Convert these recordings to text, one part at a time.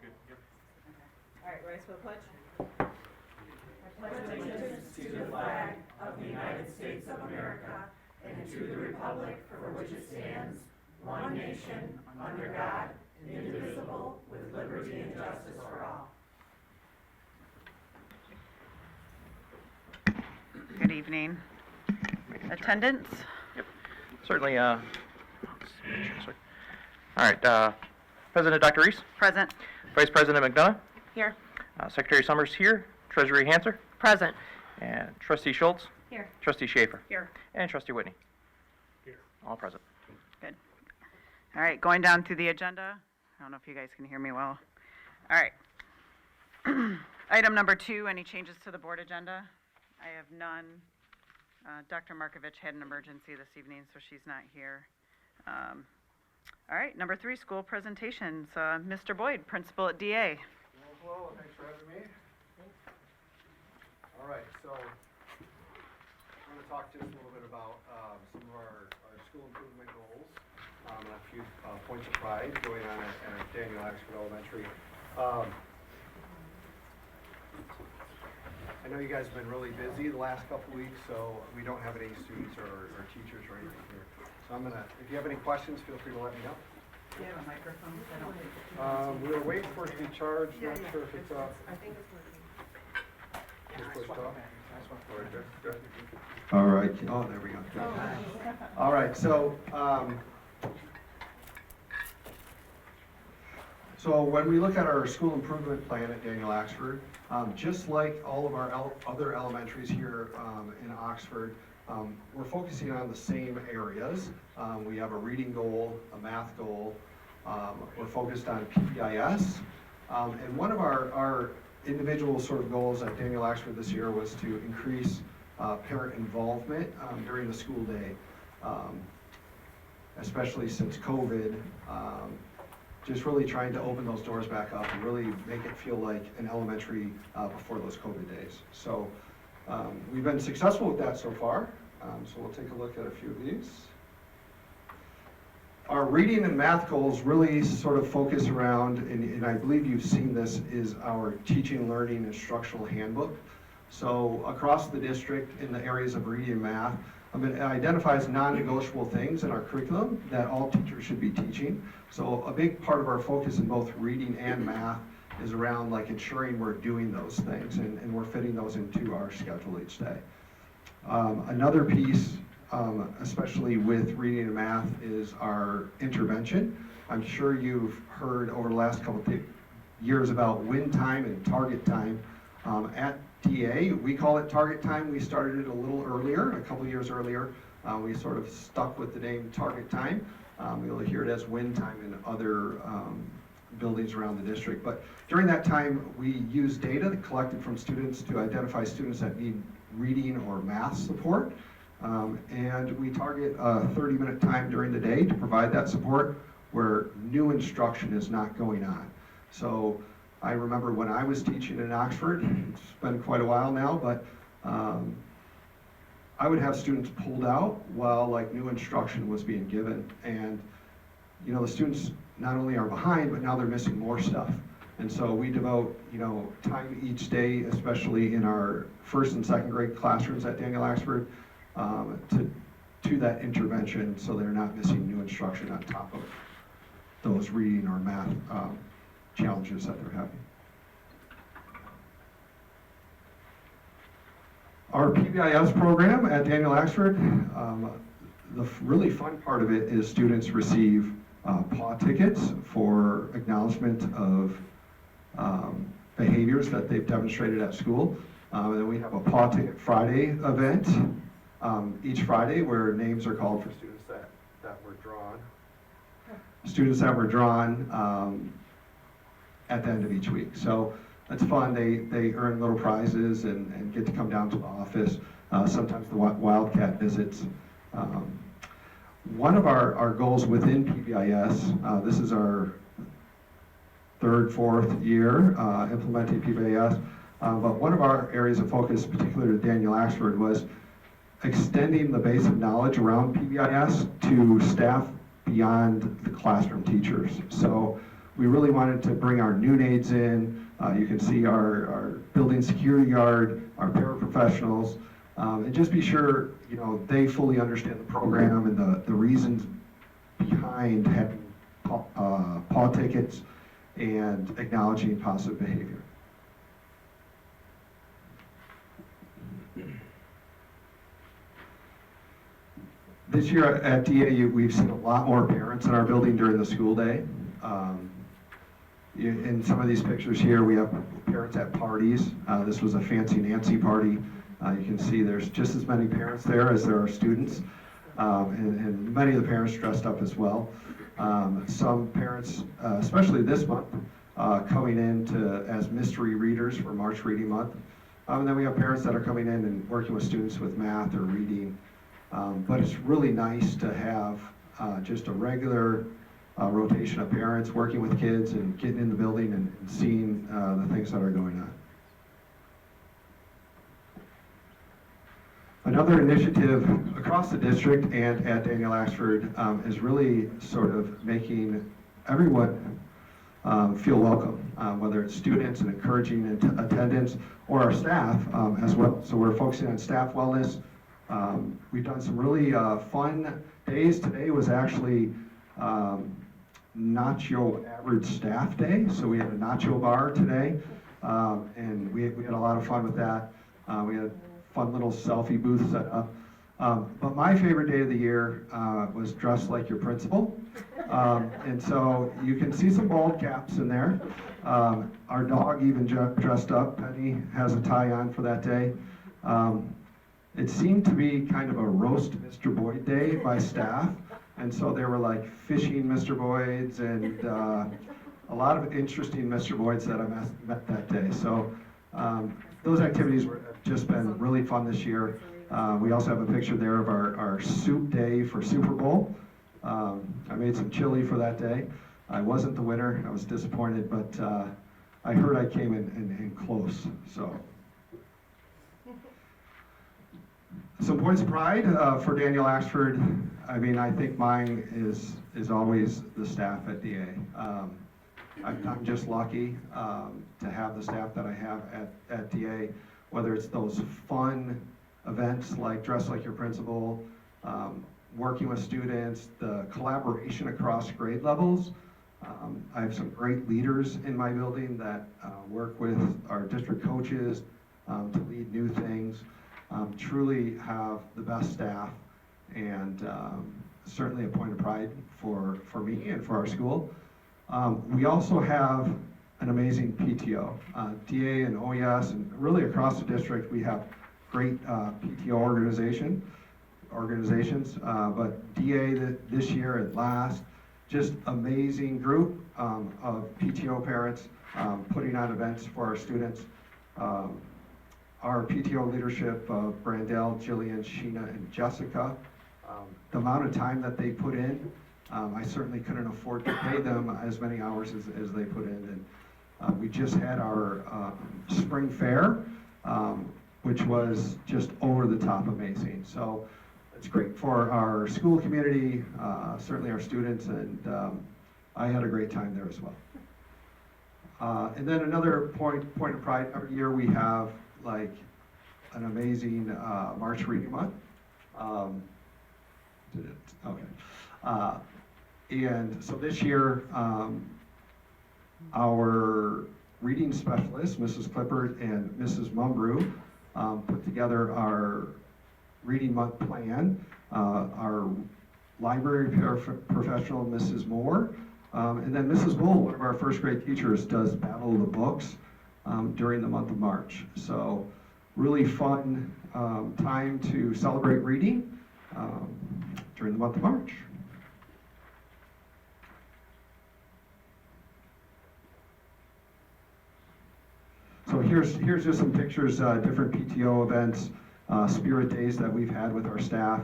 Good. Yep. All right, rise for the pledge. Pledge allegiance to the flag of the United States of America and to the republic for which it stands, one nation, under God, indivisible, with liberty and justice for all. Good evening. Attendance? Certainly. Sorry. All right. President Dr. Reese, Present. Vice President McDonough, Here. Secretary Summers here, Treasury Hanser, Present. and Trustee Schultz, Here. Trustee Schaefer, Here. and Trustee Whitney. Here. All present. Good. All right, going down through the agenda. I don't know if you guys can hear me well. All right. Item number 2, any changes to the board agenda? I have none. Dr. Markovich had an emergency this evening, so she's not here. All right, number 3, school presentations. Mr. Boyd, principal at DA. Hello, thanks for having me. All right, so I'm going to talk just a little bit about some of our school improvement goals and a few points of pride going on at Daniel Axford Elementary. I know you guys have been really busy the last couple weeks, so we don't have any students or teachers or anything here. So I'm gonna, if you have any questions, feel free to let me know. Do you have a microphone? I don't think We were waiting for it to be charged, not sure if it's up. I think it's working. Just pushed off. Right there. Good. All right, oh, there we go. All right, so when we look at our school improvement plan at Daniel Axford, just like all of our other elementaries here in Oxford, we're focusing on the same areas. We have a reading goal, a math goal, we're focused on PBIS, and one of our individual sort of goals at Daniel Axford this year was to increase parent involvement during the school day, especially since COVID. Just really trying to open those doors back up and really make it feel like an elementary before those COVID days. So we've been successful with that so far. So we'll take a look at a few of these. Our reading and math goals really sort of focus around, and I believe you've seen this, is our teaching, learning, instructional handbook. So across the district in the areas of reading and math, it identifies non-negotiable things in our curriculum that all teachers should be teaching. So a big part of our focus in both reading and math is around like ensuring we're doing those things and we're fitting those into our schedule each day. Another piece, especially with reading and math, is our intervention. I'm sure you've heard over the last couple of years about win time and target time. At DA, we call it target time. We started it a little earlier, a couple years earlier. We sort of stuck with the name target time. You'll hear it as win time in other buildings around the district. But during that time, we use data collected from students to identify students that need reading or math support. And we target a 30-minute time during the day to provide that support where new instruction is not going on. So I remember when I was teaching in Oxford, it's been quite a while now, but I would have students pulled out while like new instruction was being given. And you know, the students not only are behind, but now they're missing more stuff. And so we devote, you know, time each day, especially in our first and second grade classrooms at Daniel Axford, to that intervention so they're not missing new instruction on top of those reading or math challenges that they're having. Our PBIS program at Daniel Axford, the really fun part of it is students receive PAW tickets for acknowledgement of behaviors that they've demonstrated at school. And then we have a PAW Ticket Friday event each Friday where names are called for students that were drawn. Students that were drawn at the end of each week. So it's fun. They earn little prizes and get to come down to the office. Sometimes the Wildcat visits. One of our goals within PBIS, this is our third, fourth year implementing PBIS, but one of our areas of focus, particularly at Daniel Axford, was extending the base of knowledge around PBIS to staff beyond the classroom teachers. So we really wanted to bring our noon aides in. You can see our building security guard, our paraprofessionals, and just be sure, they fully understand the program and the reasons behind having paw tickets and acknowledging positive behavior. This year at DA, we've seen a lot more parents in our building during the school day. In some of these pictures here, we have parents at parties. This was a Fancy Nancy party. You can see there's just as many parents there as there are students, and many of the parents dressed up as well. Some parents, especially this month, coming in as mystery readers for March Reading Month. And then we have parents that are coming in and working with students with math or reading. But it's really nice to have just a regular rotation of parents working with kids and getting in the building and seeing the things that are going on. Another initiative across the district and at Daniel Axford is really sort of making everyone feel welcome, whether it's students and encouraging attendance or our staff as well. So we're focusing on staff wellness. We've done some really fun days. Today was actually Nacho Average Staff Day, so we had a nacho bar today, and we had a lot of fun with that. We had a fun little selfie booth set up. But my favorite day of the year was Dress Like Your Principal. And so you can see some bald caps in there. Our dog even dressed up. Penny has a tie on for that day. It seemed to be kind of a roast Mr. Boyd day by staff, and so they were like fishing Mr. Boyds and a lot of interesting Mr. Boyds that I met that day. So those activities have just been really fun this year. We also have a picture there of our soup day for Super Bowl. I made some chili for that day. I wasn't the winner. I was disappointed, but I heard I came in close. So. Some points of pride for Daniel Axford. I mean, I think mine is always the staff at DA. I'm just lucky to have the staff that I have at DA, whether it's those fun events like Dress Like Your Principal, working with students, the collaboration across grade levels. I have some great leaders in my building that work with our district coaches to lead new things. Truly have the best staff, and certainly a point of pride for me and for our school. We also have an amazing PTO. DA and OES and really across the district we have great PTO organizations, but DA this year at last, just amazing group of PTO parents putting on events for our students. Our PTO leadership of Brandell, Jillian, Sheena, and Jessica, the amount of time that they put in, I certainly couldn't afford to pay them as many hours as they put in. And we just had our spring fair, which was just over the top amazing. So it's great for our school community, certainly our students, and I had a great time there as well. And then another point of pride, every year we have like an amazing March Reading Month. Okay. And so this year, our reading specialists, Mrs. Clippard and Mrs. Mumbrew, put together our Reading Month plan. Our library professional, Mrs. Moore, and then Mrs. Bull, one of our first grade teachers, does Battle of the Books during the month of March. So really fun time to celebrate reading during the month of March. So here's just some pictures, different PTO events, spirit days that we've had with our staff.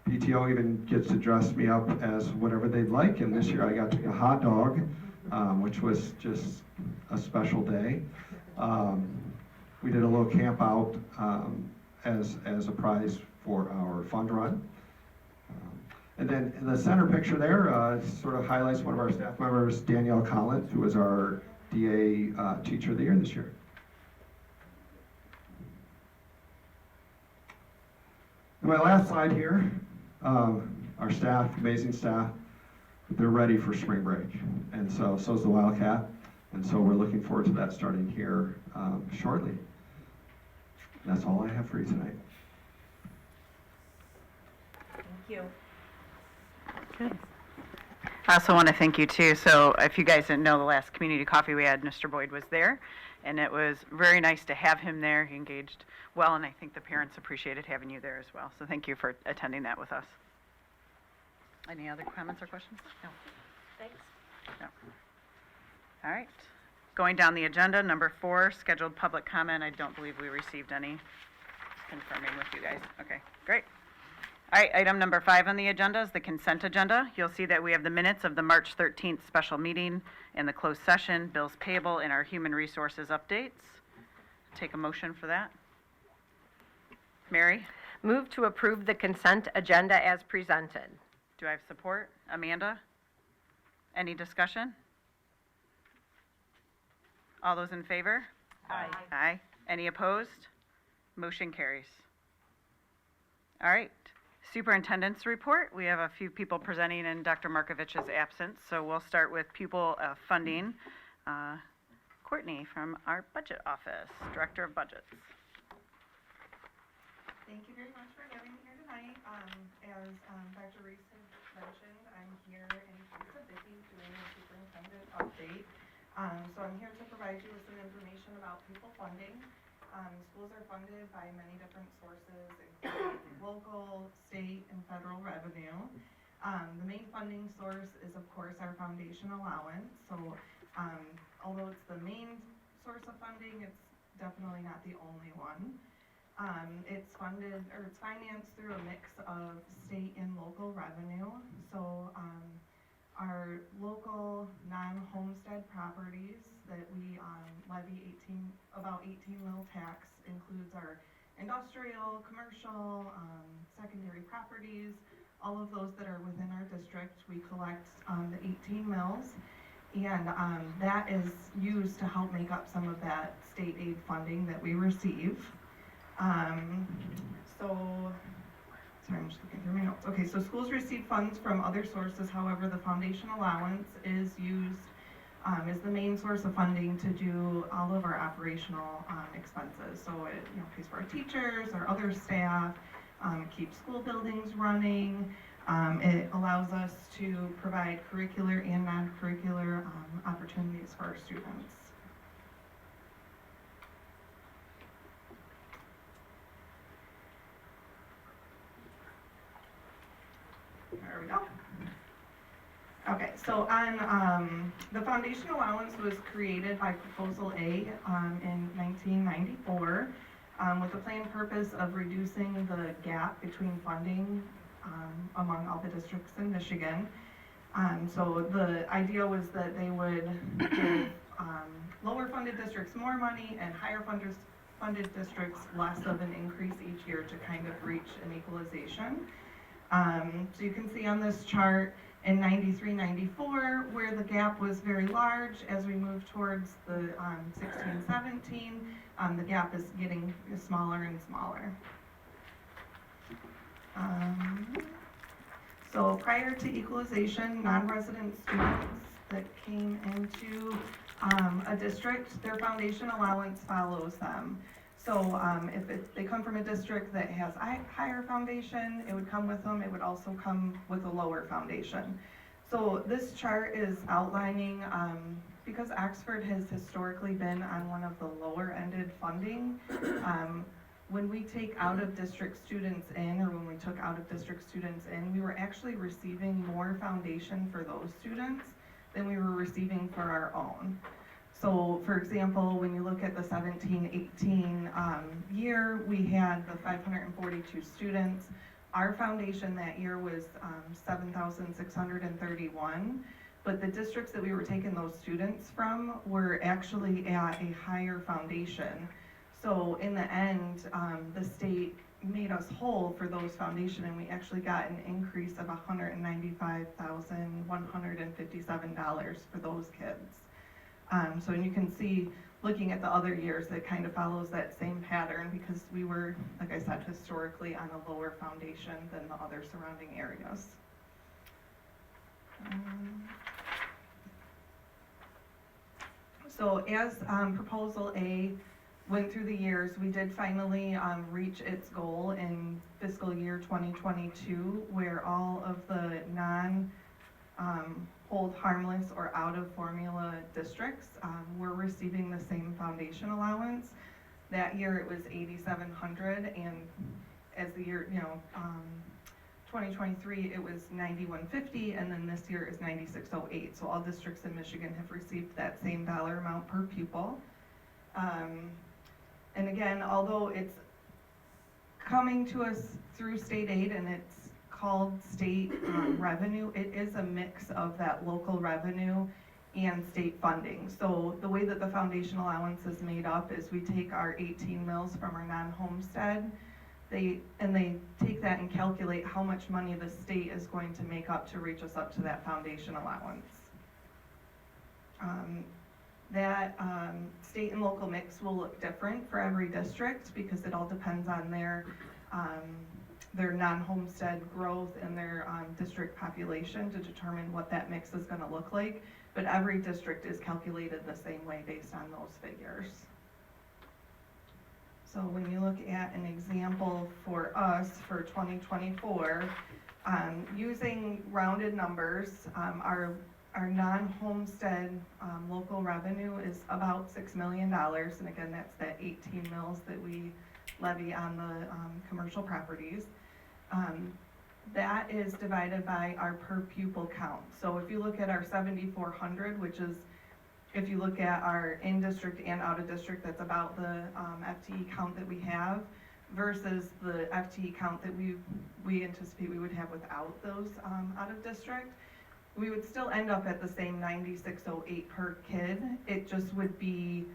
PTO even gets to dress me up as whatever they'd like, and this year I got to be a hot dog, which was just a special day. We did a little camp out as a prize for our fund run. And then in the center picture there sort of highlights one of our staff members, Danielle Collins, who was our DA Teacher of the Year this year. And my last slide here, our staff, amazing staff, they're ready for spring break. And so's the Wildcat. And so we're looking forward to that starting here shortly. That's all I have for you tonight. Thank you. Good. I also want to thank you too. So if you guys didn't know, the last community coffee we had, Mr. Boyd was there, and it was very nice to have him there. He engaged well, and I think the parents appreciated having you there as well. So thank you for attending that with us. Any other comments or questions? No. Thanks. No. All right. Going down the agenda, number 4, scheduled public comment. I don't believe we received any. Confirming with you guys. Okay, great. All right, item number 5 on the agenda is the consent agenda. You'll see that we have the minutes of the March 13th special meeting and the closed session, bills payable, and our human resources updates. Take a motion for that. Mary, Move to approve the consent agenda as presented. do I have support? Amanda? Any discussion? All those in favor? Aye. Aye. Any opposed? Motion carries. All right. Superintendent's report. We have a few people presenting in Dr. Markovich's absence, so we'll start with pupil funding. Courtney from our budget office, Director of Budgets. Thank you very much for having me here tonight. As Dr. Reese had mentioned, I'm here in case of Vicki doing a superintendent update. So I'm here to provide you with some information about pupil funding. Schools are funded by many different sources, including local, state, and federal revenue. The main funding source is, of course, our foundation allowance. So although it's the main source of funding, it's definitely not the only one. It's funded, or it's financed through a mix of state and local revenue. So our local non-homestead properties that we levy about 18 mil tax includes our industrial, commercial, secondary properties, all of those that are within our district. We collect the 18 mils, and that is used to help make up some of that state aid funding that we receive. Sorry, I'm just looking through my notes. Okay, so schools receive funds from other sources. However, the foundation allowance is used, is the main source of funding to do all of our operational expenses. So it pays for our teachers, our other staff, keeps school buildings running. It allows us to provide curricular and non-curricular opportunities for our students. There we go. Okay, so on the foundation allowance was created by Proposal A in 1994 with the plain purpose of reducing the gap between funding among all the districts in Michigan. So the idea was that they would give lower funded districts more money and higher funded districts less of an increase each year to kind of reach an equalization. So you can see on this chart in 93-94 where the gap was very large. As we move towards the 16-17, the gap is getting smaller and smaller. So prior to equalization, non-resident students that came into a district, their foundation allowance follows them. So if they come from a district that has higher foundation, it would come with them. It would also come with a lower foundation. So this chart is outlining, because Oxford has historically been on one of the lower-ended funding, when we take out-of-district students in, or when we took out-of-district students in, we were actually receiving more foundation for those students than we were receiving for our own. So, for example, when you look at the 17-18 year, we had the 542 students. Our foundation that year was 7,631, but the districts that we were taking those students from were actually at a higher foundation. So in the end, the state made us whole for those foundation, and we actually got an increase of $195,157 for those kids. So you can see, looking at the other years, it kind of follows that same pattern, because we were, like I said, historically on a lower foundation than the other surrounding areas. So as Proposal A went through the years, we did finally reach its goal in fiscal year 2022, where all of the hold harmless or out of formula districts were receiving the same foundation allowance. That year it was $8,700, and as the year, 2023 it was $9,150, and then this year is $9,608. So all districts in Michigan have received that same dollar amount per pupil. And again, although it's coming to us through state aid and it's called state revenue, it is a mix of that local revenue and state funding. So the way that the foundation allowance is made up is we take our 18 mills from our non-homestead, they take that and calculate how much money the state is going to make up to reach us up to that foundation allowance. That state and local mix will look different for every district, because it all depends on their non-homestead growth and their district population to determine what that mix is going to look like. But every district is calculated the same way based on those figures. So when you look at an example for us for 2024, using rounded numbers, our non-homestead local revenue is about $6 million, and again, that's that 18 mills that we levy on the commercial properties. That is divided by our per pupil count. So if you look at our 7,400, which is, if you look at our in-district and out-of-district, that's about the FTE count that we have, versus the FTE count that we anticipate we would have without those out-of-district, we would still end up at the same 9,608 per kid. It just would be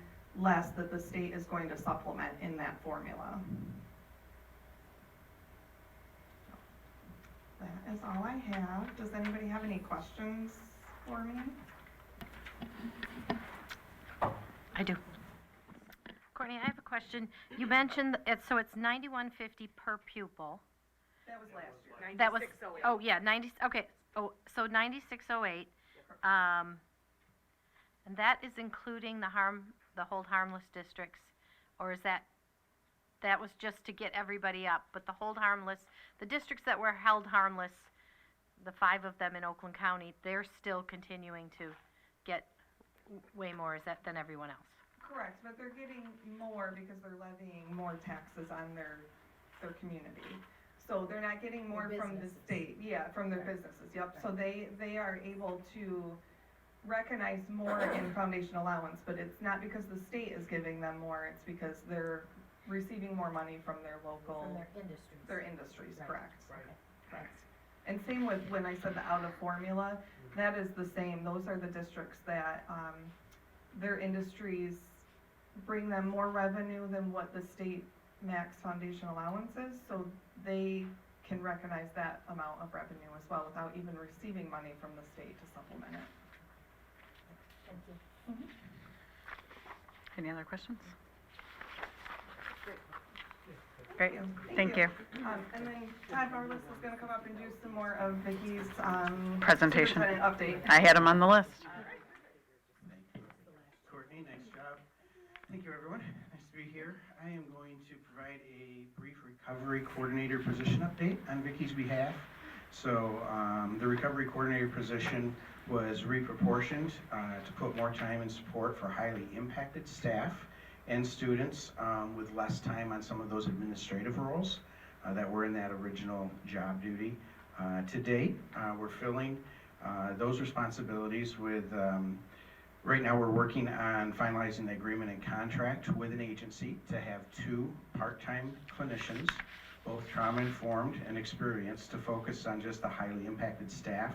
less that the state is going to supplement in that formula. That is all I have. Does anybody have any questions for me? I do. Courtney, I have a question. You mentioned so it's $91.50 per pupil. That was last year. That was, oh yeah, 90, okay. Oh, so 9608. And that is including the hold harmless districts, or is that was just to get everybody up, but the hold harmless, the districts that were held harmless, the 5 of them in Oakland County, they're still continuing to get way more than everyone else. Correct, but they're getting more because they're levying more taxes on their community. So they're not getting more from the state, from their businesses, yep. So they are able to recognize more in foundation allowance, but it's not because the state is giving them more, it's because they're receiving more money from their local. From their industries. Their industries, Right. correct. Right. Correct. And same with when I said the out of formula, that is the same. Those are the districts that, their industries bring them more revenue than what the state max foundation allowance is, so they can recognize that amount of revenue as well without even receiving money from the state to supplement it. Thank you. Any other questions? Great, Thank thank you. And then Todd Barlis is gonna come up and do some more of Vicky's, Presentation. superintendent update. I had them on the list. Courtney, nice job. Thank you, everyone. Nice to be here. I am going to provide a brief recovery coordinator position update on Vicky's behalf. So the recovery coordinator position was reproportioned to put more time and support for highly impacted staff and students with less time on some of those administrative roles that were in that original job duty. To date, we're filling those responsibilities with, right now we're working on finalizing the agreement and contract with an agency to have 2 part-time clinicians, both trauma-informed and experienced, to focus on just the highly impacted staff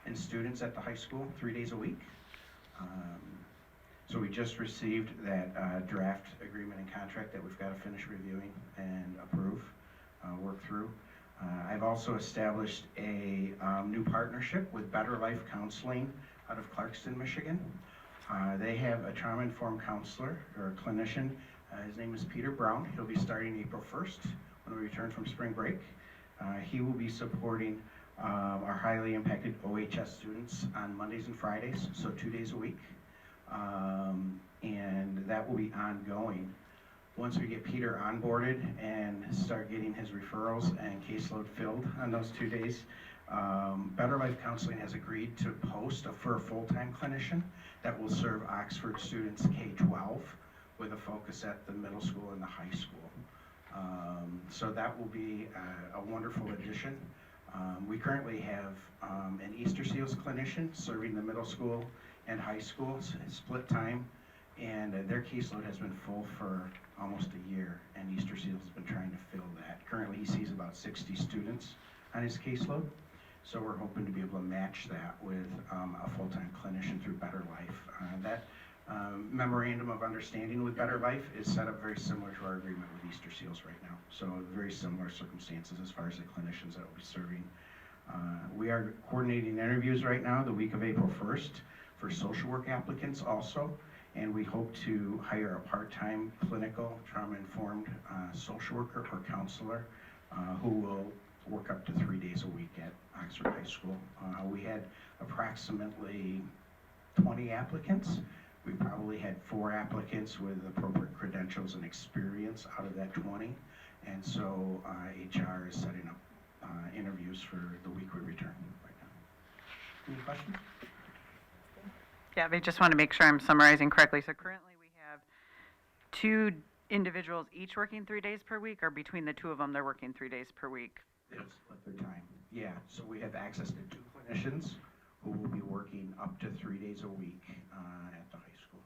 and students at the high school 3 days a week. So we just received that draft agreement and contract that we've got to finish reviewing and approve. work through. I've also established a new partnership with Better Life Counseling out of Clarkston, Michigan. They have a trauma-informed counselor or a clinician. His name is Peter Brown. He'll be starting April 1st when we return from spring break. He will be supporting our highly impacted OHS students on Mondays and Fridays, so 2 days a week. And that will be ongoing. Once we get Peter onboarded and start getting his referrals and caseload filled on those 2 days, Better Life Counseling has agreed to post for a full-time clinician that will serve Oxford students K-12 with a focus at the middle school and the high school. So that will be a wonderful addition. We currently have an Easter Seals clinician serving the middle school and high schools, split time, and their caseload has been full for almost a year, and Easter Seals has been trying to fill that. Currently, he sees about 60 students on his caseload, so we're hoping to be able to match that with a full-time clinician through Better Life. That memorandum of understanding with Better Life is set up very similar to our agreement with Easter Seals right now, so very similar circumstances as far as the clinicians that will be serving. We are coordinating interviews right now the week of April 1st for social work applicants also. And we hope to hire a part-time clinical trauma-informed social worker or counselor who will work up to 3 days a week at Oxford High School. We had approximately 20 applicants. We probably had 4 applicants with appropriate credentials and experience out of that 20. And so HR is setting up interviews for the week we return right now. Any questions? Yeah, I just want to make sure I'm summarizing correctly. So currently we have 2 individuals each working 3 days per week, or between the 2 of them, they're working 3 days per week? They'll split their time. Yeah, so we have access to 2 clinicians who will be working up to 3 days a week at the high school.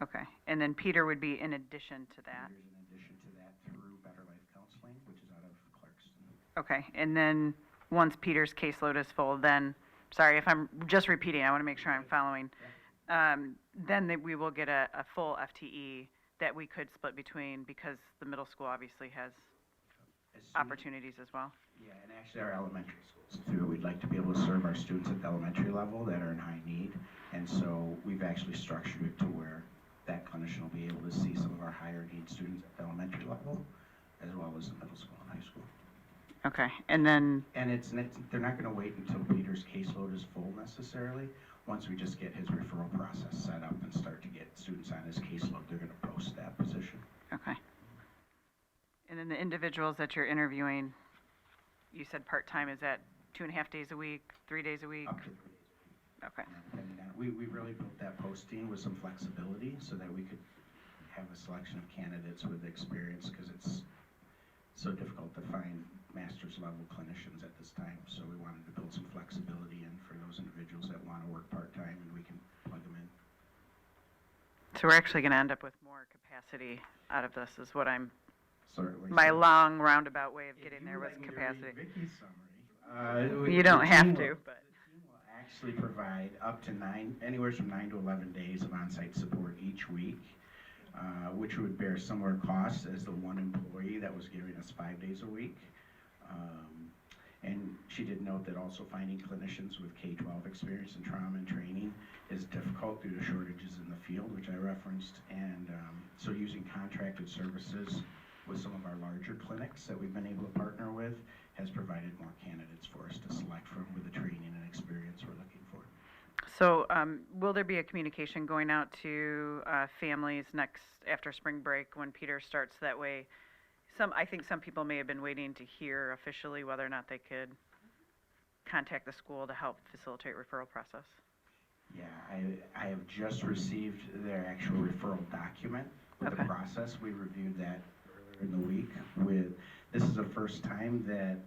Okay, and then Peter would be in addition to that? There's an addition to that through Better Life Counseling, which is out of Clarkston. Okay, and then once Peter's caseload is full, then, sorry if I'm just repeating, I want to make sure I'm following. Then we will get a full FTE that we could split between, because the middle school obviously has As soon- opportunities as well. Yeah, and actually our elementary schools too, we'd like to be able to serve our students at the elementary level that are in high need. And so we've actually structured it to where that clinician will be able to see some of our higher need students at the elementary level, as well as the middle school and high school. Okay, and then, And they're not gonna wait until Peter's caseload is full necessarily. Once we just get his referral process set up and start to get students on his caseload, they're gonna post that position. okay. And then the individuals that you're interviewing, you said part-time, is that 2.5 days a week, 3 days a week? Up to 3 days a week. Okay, Depending on, we really built that posting with some flexibility so that we could have a selection of candidates with experience, because it's so difficult to find master's level clinicians at this time. So we wanted to build some flexibility in for those individuals that want to work part-time, and we can plug them in. so we're actually gonna end up with more capacity out of this, is what I'm, Certainly. my long roundabout way of If getting you there would was like me to capacity. read Vicky's summary, You don't the have team to, will- but. The team will actually provide up to anywhere from 9 to 11 days of on-site support each week, which would bear similar costs as the one employee that was giving us 5 days a week. And she did note that also finding clinicians with K-12 experience in trauma and training is difficult due to shortages in the field, which I referenced. And so using contracted services with some of our larger clinics that we've been able to partner with has provided more candidates for us to select from with the training and experience we're looking for. So, will there be a communication going out to families after spring break when Peter starts? That way, I think some people may have been waiting to hear officially whether or not they could contact the school to help facilitate referral process. Yeah, I have just received their actual referral document with the Okay. process. We reviewed that earlier in the week this is the first time that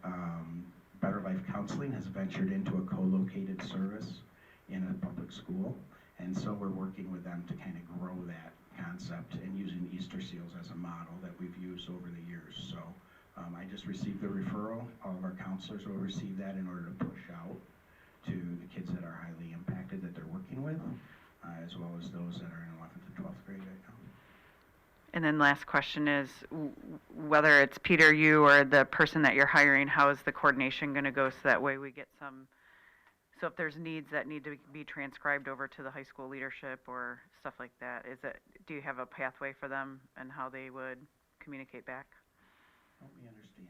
Better Life Counseling has ventured into a co-located service in a public school. And so we're working with them to kind of grow that concept and using Easter Seals as a model that we've used over the years. So I just received the referral. All of our counselors will receive that in order to push out to the kids that are highly impacted that they're working with, as well as those that are in 11th and 12th grade right now. And then last question is, whether it's Peter, you, or the person that you're hiring, how is the coordination going to go so that way we get some, so if there's needs that need to be transcribed over to the high school leadership or stuff like that, do you have a pathway for them and how they would communicate back? Help me understand.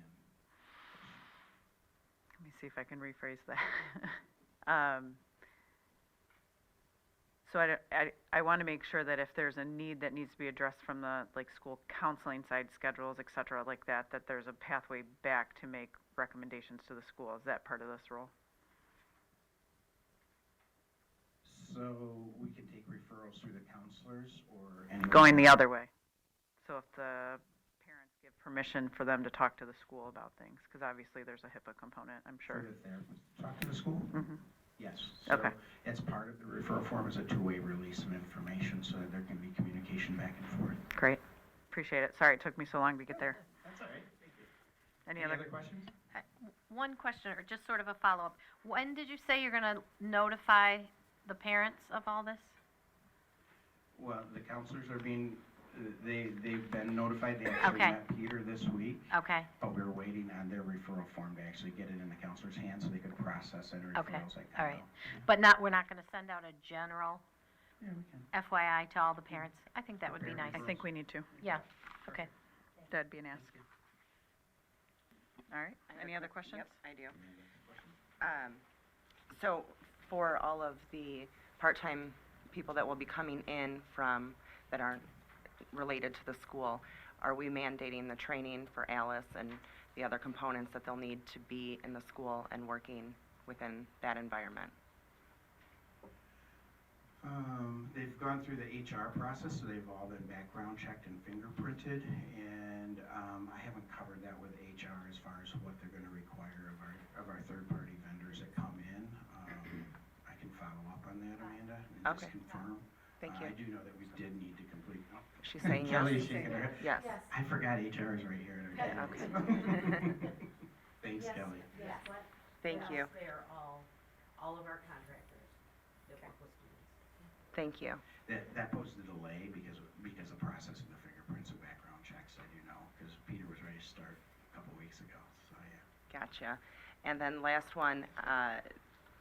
Let me see if I can rephrase that. So I want to make sure that if there's a need that needs to be addressed from the, like, school counseling side, schedules, et cetera, like that there's a pathway back to make recommendations to the school. Is that part of this role? So we can take referrals through the counselors or anyone? Going the other way. So if the parents give permission for them to talk to the school about things, because obviously there's a HIPAA component, I'm For sure. the therapist, talk to the school? Mhm. Yes. Okay. So it's part of the referral form is a two-way release of information so that there can be communication back and forth. Great. Appreciate it. Sorry it took me so long to get there. That's all right. Thank you. Any Any other? other questions? One question, or just sort of a follow-up. When did you say you're gonna notify the parents of all this? Well, the counselors are being, they've been notified. They actually Okay. met Peter this week, Okay, but we're waiting on their referral form to actually get it in the counselor's hands so they could process any Okay. referrals that All come right. out. but we're not gonna send out a general Yeah, we can. FYI to all the parents? I think that would be nice. I think we need to. Yeah, okay. That'd be an ask. All right. Any other questions? Yep, I do. So for all of the part-time people that will be coming in from, that aren't related to the school, are we mandating the training for Alice and the other components that they'll need to be in the school and working within that environment? They've gone through the HR process, so they've all been background checked and fingerprinted, and I haven't covered that with HR as far as what they're gonna require of our third-party vendors that come in. I can follow up on that, Amanda, and just Okay. confirm. Thank I you. do know that we did need to complete. Oh. She's saying yes? Kelly's shaking her head. Yes. I forgot HR is right here. at our Okay. table. Thanks, Kelly. Thank you. They're all of our contractors that work with students. Thank you. That posed a delay because of processing the fingerprints and background checks, I do know, because Peter was ready to start a couple weeks ago, so yeah. Gotcha. And then last one,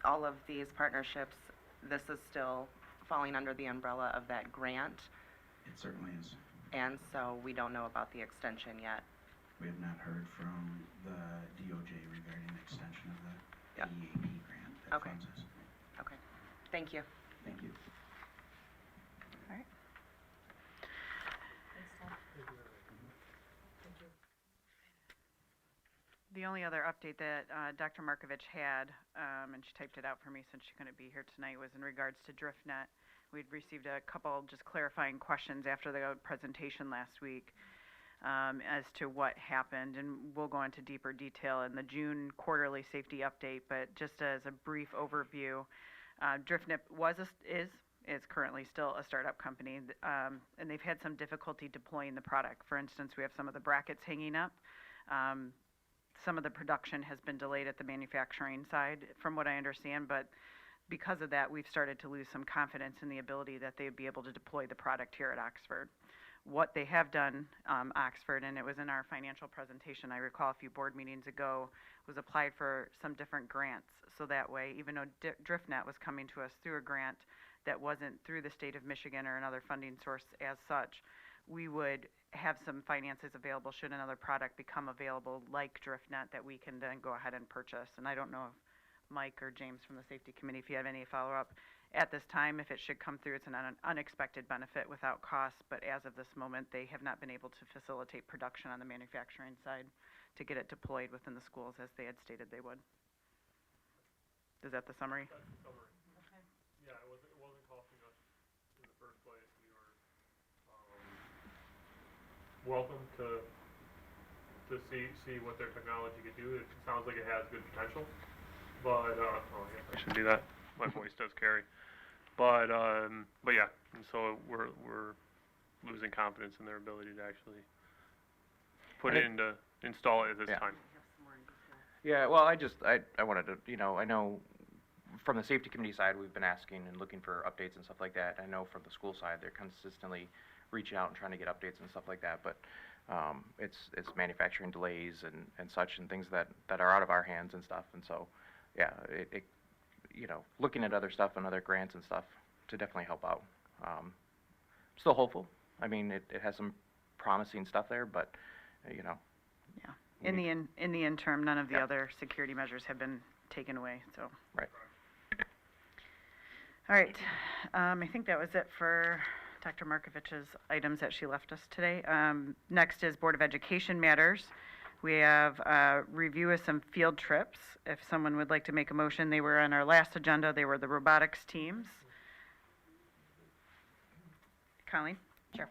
all of these partnerships, this is still falling under the umbrella of that grant, It certainly is. and so we don't know about the extension yet. We have not heard from the DOJ regarding the extension of the Yep. EAP grant that Okay. funds us. Okay. Thank you. Thank you. The only other update that Dr. Markovich had, and she typed it out for me since she couldn't be here tonight, was in regards to DriftNet. We'd received a couple just clarifying questions after the presentation last week as to what happened, and we'll go into deeper detail in the June quarterly safety update, but just as a brief overview, DriftNet is currently still a startup company, and they've had some difficulty deploying the product. For instance, we have some of the brackets hanging up. Some of the production has been delayed at the manufacturing side, from what I understand, but because of that, we've started to lose some confidence in the ability that they'd be able to deploy the product here at Oxford. What they have done, Oxford, and it was in our financial presentation, I recall a few board meetings ago, was applied for some different grants. So that way, even though DriftNet was coming to us through a grant that wasn't through the state of Michigan or another funding source as such, we would have some finances available should another product become available like DriftNet that we can then go ahead and purchase. And I don't know if Mike or James from the safety committee, if you have any follow-up. At this time, if it should come through, it's an unexpected benefit without cost, but as of this moment, they have not been able to facilitate production on the manufacturing side to get it deployed within the schools as they had stated they would. Is that the summary? That's the summary. Yeah, it wasn't costing us in the first place. We were, welcome to see what their technology could do. It sounds like it has good potential, but, oh, yeah, I should do that. My voice does carry. But yeah, and so we're losing confidence in their ability to actually put it into, install it at this Yeah. time. Yeah, well, I wanted to, I know from the safety committee side, we've been asking and looking for updates and stuff like that. I know from the school side, they're consistently reaching out and trying to get updates and stuff like that, but it's manufacturing delays and such and things that are out of our hands and stuff. And so, yeah, it looking at other stuff and other grants and stuff to definitely help out. Still hopeful. I mean, it has some promising stuff there, but, Yeah. In the interim, none of the Yeah. other security measures have been taken away, so. Right. All right, I think that was it for Dr. Markovich's items that she left us today. Next is Board of Education matters. We have review of some field trips. If someone would like to make a motion, they were on our last agenda. They were the robotics teams. Colleen? Sure.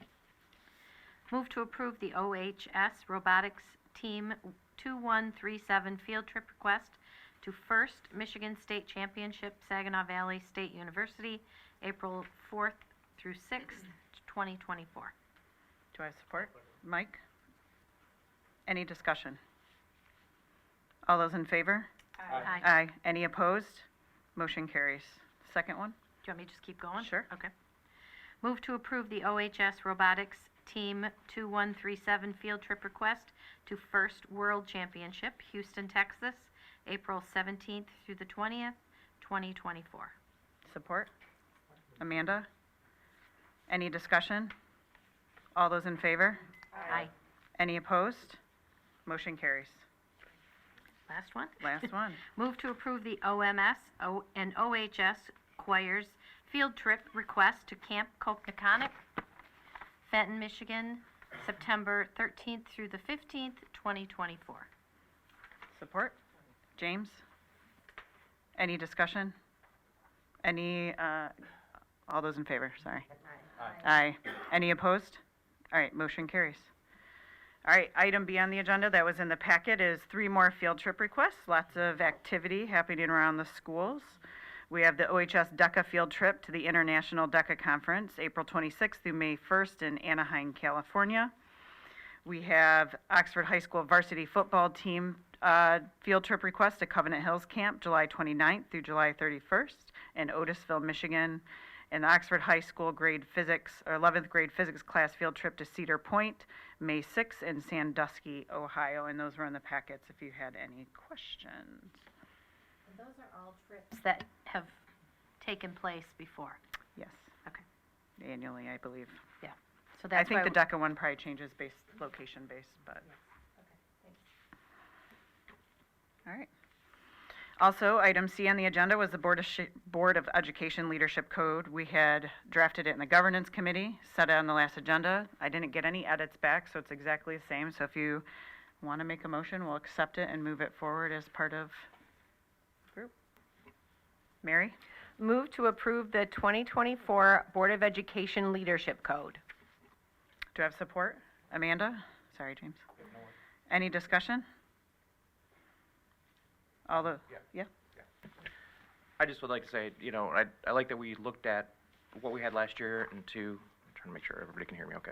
Move to approve the OHS Robotics Team 2137 field trip request to First Michigan State Championship, Saginaw Valley State University, April 4th through 6th, 2024. Do I have support? Mike? Any discussion? All those in favor? Aye. Aye. Any opposed? Motion carries. Second one? Do you want me to just keep going? Sure. Okay. Move to approve the OHS Robotics Team 2137 field trip request to First World Championship, Houston, Texas, April 17th through the 20th, 2024. Support? Amanda? Any discussion? All those in favor? Aye. Any opposed? Motion carries. Last one. Last one. Move to approve the OMS and OHS choirs field trip request to Camp Kopniconic, Fenton, Michigan, September 13th through the 15th, 2024. Support? James? Any discussion? Any, all those in favor, sorry. Aye. Any opposed? All right, motion carries. All right, item B on the agenda that was in the packet is 3 more field trip requests. Lots of activity happening around the schools. We have the OHS DECA field trip to the International DECA Conference, April 26th through May 1st in Anaheim, California. We have Oxford High School varsity football team field trip request to Covenant Hills Camp, July 29th through July 31st in Otisville, Michigan. And the Oxford High School 11th grade physics class field trip to Cedar Point, May 6th in Sandusky, Ohio. And those were in the packets if you had any questions. Those are all trips that have taken place before. Yes. Okay. Annually, I believe. So I that's think why the DECA one probably changes location based, but. All right. Also, item C on the agenda was the Board of Education Leadership Code. We had drafted it in the Governance Committee, set it on the last agenda. I didn't get any edits back, so it's exactly the same. So if you want to make a motion, we'll accept it and move it forward as part of the group. Mary? Move to approve the 2024 Board of Education Leadership Code. Do I have support? Amanda? Sorry, James. Any discussion? All the, yeah? I just would like to say, I like that we looked at what we had last year and I'm trying to make sure everybody can hear me okay.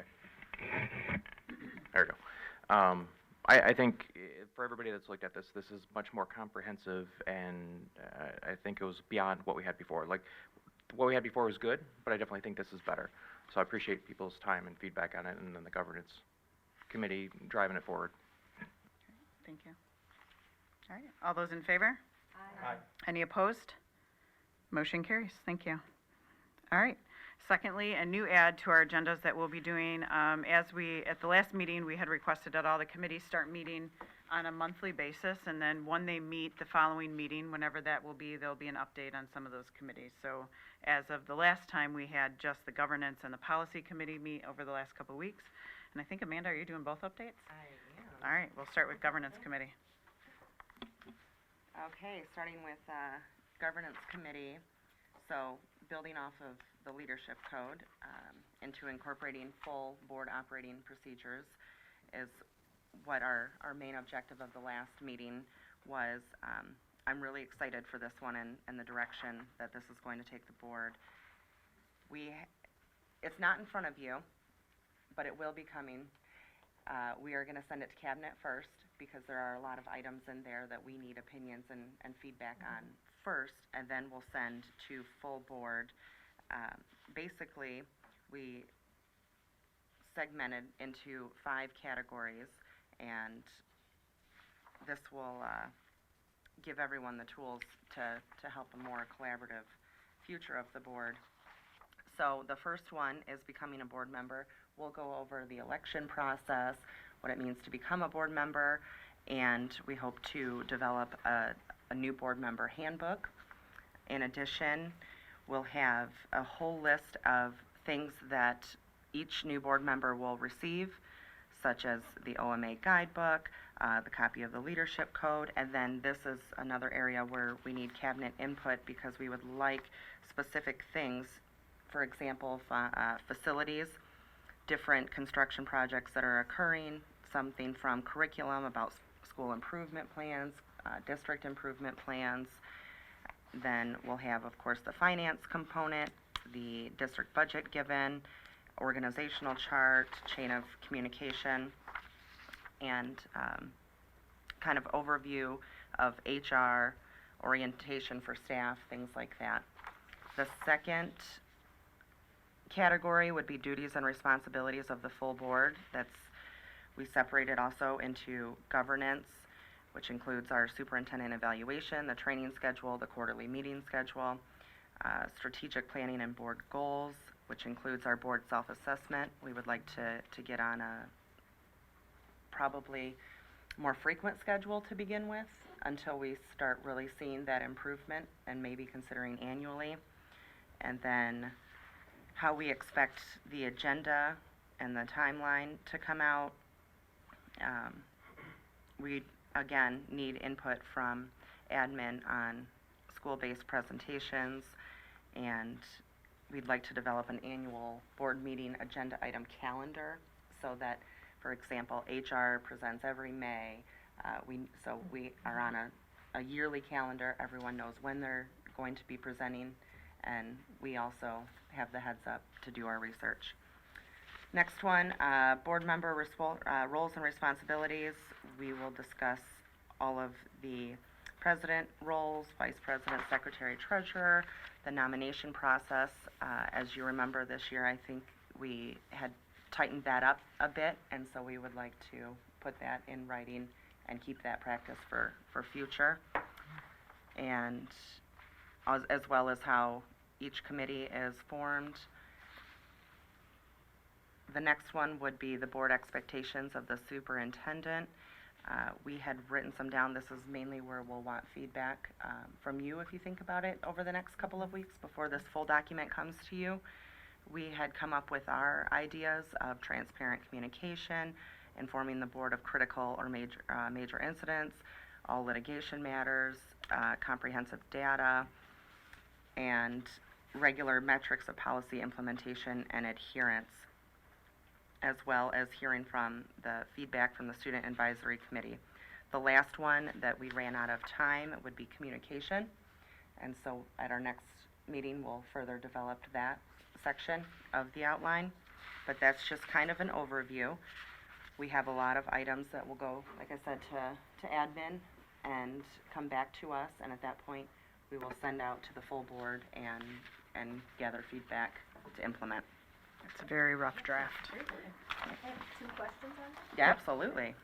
There we go. I think for everybody that's looked at this is much more comprehensive, and I think it was beyond what we had before. Like, what we had before was good, but I definitely think this is better. So I appreciate people's time and feedback on it, and then the governance committee driving it forward. Thank you. All right, all those in favor? Aye. Any opposed? Motion carries, thank you. All right, secondly, a new add to our agendas that we'll be doing, at the last meeting, we had requested that all the committees start meeting on a monthly basis, and then when they meet the following meeting, whenever that will be, there'll be an update on some of those committees. So as of the last time, we had just the governance and the policy committee meet over the last couple of weeks. And I think, Amanda, are you doing both updates? I am. All right, we'll start with governance committee. Okay, starting with Governance Committee, so building off of the Leadership Code into incorporating full board operating procedures is what our main objective of the last meeting was. I'm really excited for this one and the direction that this is going to take the board. It's not in front of you, but it will be coming. We are going to send it to Cabinet first, because there are a lot of items in there that we need opinions and feedback on first, and then we'll send to full board. Basically, we segmented into 5 categories, and this will give everyone the tools to help a more collaborative future of the board. So the first one is becoming a board member. We'll go over the election process, what it means to become a board member, and we hope to develop a new board member handbook. In addition, we'll have a whole list of things that each new board member will receive, such as the OMA guidebook, the copy of the leadership code, and then this is another area where we need cabinet input because we would like specific things, for example, facilities, different construction projects that are occurring, something from curriculum about school improvement plans, district improvement plans. Then we'll have, of course, the finance component, the district budget given, organizational chart, chain of communication, and kind of overview of HR, orientation for staff, things like that. The second category would be duties and responsibilities of the full board. We separated also into governance, which includes our superintendent evaluation, the training schedule, the quarterly meeting schedule, strategic planning and board goals, which includes our board self-assessment. We would like to get on a probably more frequent schedule to begin with until we start really seeing that improvement and maybe considering annually. And then how we expect the agenda and the timeline to come out. We, again, need input from admin on school-based presentations, and we'd like to develop an annual board meeting agenda item calendar so that, for example, HR presents every May. So we are on a yearly calendar. Everyone knows when they're going to be presenting, and we also have the heads up to do our research. Next one, board member roles and responsibilities. We will discuss all of the president roles, vice president, secretary, treasurer, the nomination process. As you remember this year, I think we had tightened that up a bit, and so we would like to put that in writing and keep that practice for future. And as well as how each committee is formed. The next one would be the board expectations of the superintendent. We had written some down. This is mainly where we'll want feedback from you if you think about it over the next couple of weeks before this full document comes to you. We had come up with our ideas of transparent communication, informing the board of critical or major incidents, all litigation matters, comprehensive data, and regular metrics of policy implementation and adherence, as well as hearing from the feedback from the Student Advisory Committee. The last one that we ran out of time would be communication, and so at our next meeting we'll further develop that section of the outline, but that's just kind of an overview. We have a lot of items that will go, like I said, to admin and come back to us, and at that point we will send out to the full board and gather feedback to implement. It's a very rough draft. I have 2 questions on that. Yeah, absolutely.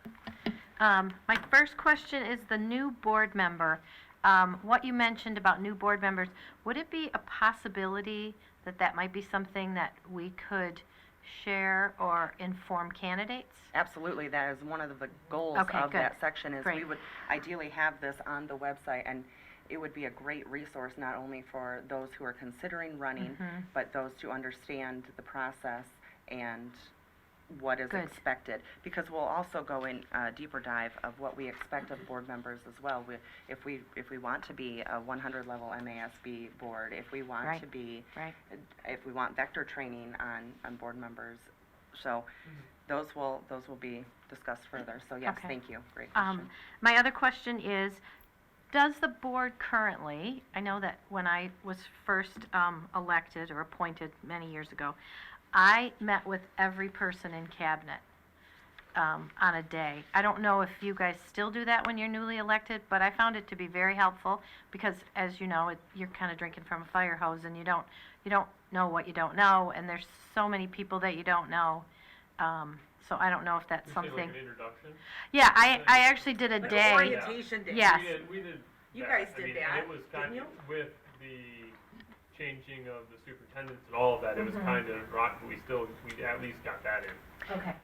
My first question is the new board member. What you mentioned about new board members, would it be a possibility that might be something that we could share or inform candidates? Absolutely, that is one of the goals Okay, of good. that section is we Great. would ideally have this on the website, and it would be a great resource not only for those who are considering running, Mhm. but those to understand the process and what is Good. expected. Because we'll also go in a deeper dive of what we expect of board members as well. If we want to be a 100 level MASB board, if we want Right. to be, Right. if we want vector training on board members, so those will be discussed further. So yes, Okay. thank you. Great question. My other question is, does the board currently, I know that when I was first elected or appointed many years ago, I met with every person in cabinet. on a day. I don't know if you guys still do that when you're newly elected, but I found it to be very helpful because, as you know, you're kind of drinking from a fire hose and you don't know what you don't know, and there's so many people that you don't know. So I don't know if that's You say something. like an introduction? Yeah, I actually did a Like day. orientation day. Yes. We did You that. guys I did mean, that, and it was kind didn't of, with the changing of the superintendents and all of that, it was kind of rotten, we at least got that in. Okay.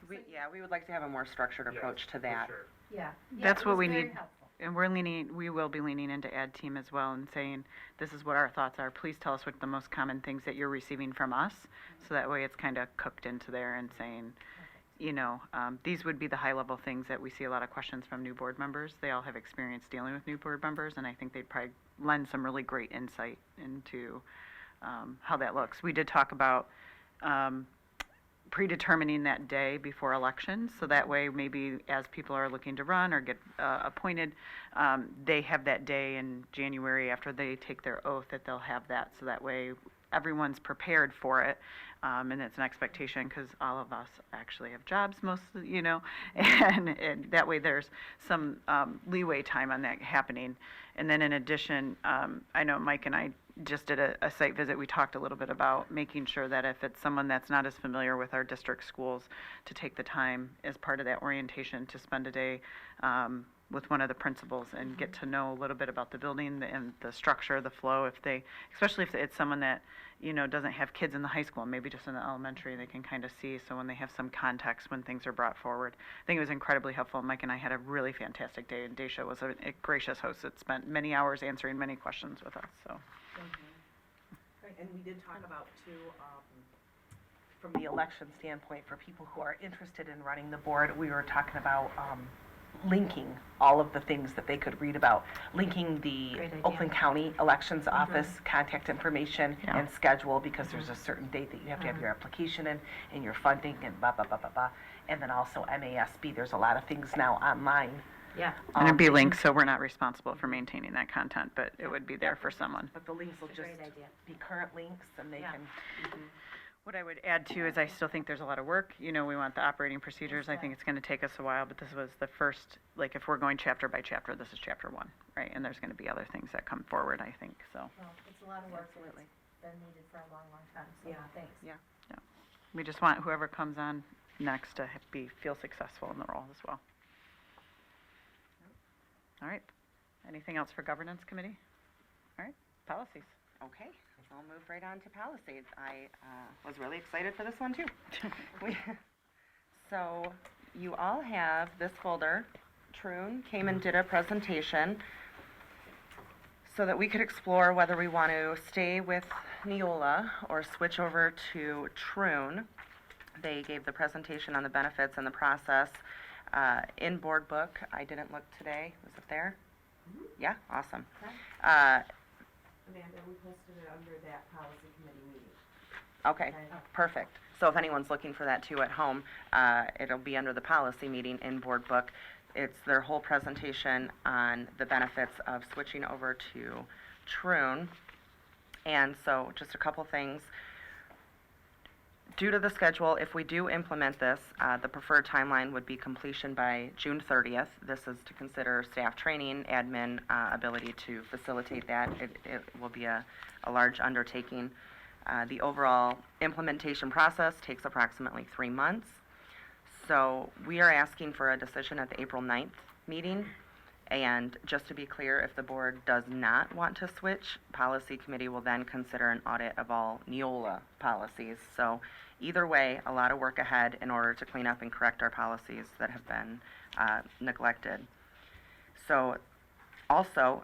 We would like to have a more structured Yes, approach to for that. sure. Yeah. That's what we need. And we will be leaning into Ad Team as well and saying, this is what our thoughts are. Please tell us what the most common things that you're receiving from us. So that way it's kind of cooked into there and saying, you know, these would be the high-level things that we see a lot of questions from new board members. They all have experience dealing with new board members, and I think they'd probably lend some really great insight into how that looks. We did talk about predetermining that day before elections, so that way maybe as people are looking to run or get appointed, they have that day in January after they take their oath that they'll have that, so that way everyone's prepared for it, and it's an expectation because all of us actually have jobs most, you know, and that way there's some leeway time on that happening. And then in addition, I know Mike and I just did a site visit. We talked a little bit about making sure that if it's someone that's not as familiar with our district schools, to take the time as part of that orientation to spend a day with one of the principals and get to know a little bit about the building and the structure, the flow. Especially if it's someone that, you know, doesn't have kids in the high school, maybe just in the elementary, they can kind of see. So when they have some context when things are brought forward, I think it was incredibly helpful. Mike and I had a really fantastic day, and Daisha was a gracious host that spent many hours answering many questions with us. So. And we did talk about too, from the election standpoint, for people who are interested in running the board, we were talking about linking all of the things that they could read about, linking the Great idea. Oakland County Elections Office contact information Yeah. and schedule, because there's a certain date that you have to have your application in and your funding and blah, blah, blah, blah, blah. And then also MASB, there's a lot of things now online. Yeah. And it'd be that you- linked, so we're not responsible for maintaining that content, but it would be there for someone. But the links will It's a just great idea. be current links, and they Yeah. can, What I would add too is I still think there's a lot of work. You know, we want the operating procedures. I think it's going to take us a while, but this was the first, like if we're going chapter by chapter, this is chapter 1, right? And there's going to be other things that come forward, I think, so. Well, it's a lot of work. Absolutely. It's been needed for a long, long time, so Yeah. thanks. Yeah. We just want whoever comes on next to feel successful in the role as well. All right. Anything else for governance committee? All right, policies. Okay, I'll move right on to policies. I was really excited for this one too. So you all have this folder. Troon came and did a presentation so that we could explore whether we want to stay with Neola or switch over to Troon. They gave the presentation on the benefits and the process in board book. I didn't look today. Was it there? Yeah, awesome. Amanda, we posted it under that policy committee meeting. Okay, perfect. So if anyone's looking for that too at home, it'll be under the policy meeting in board book. It's their whole presentation on the benefits of switching over to Troon. And so just a couple things. Due to the schedule, if we do implement this, the preferred timeline would be completion by June 30th. This is to consider staff training, admin ability to facilitate that. It will be a large undertaking. The overall implementation process takes approximately 3 months. So we are asking for a decision at the April 9th meeting. And just to be clear, if the board does not want to switch, policy committee will then consider an audit of all Neola policies. So either way, a lot of work ahead in order to clean up and correct our policies that have been neglected. So also,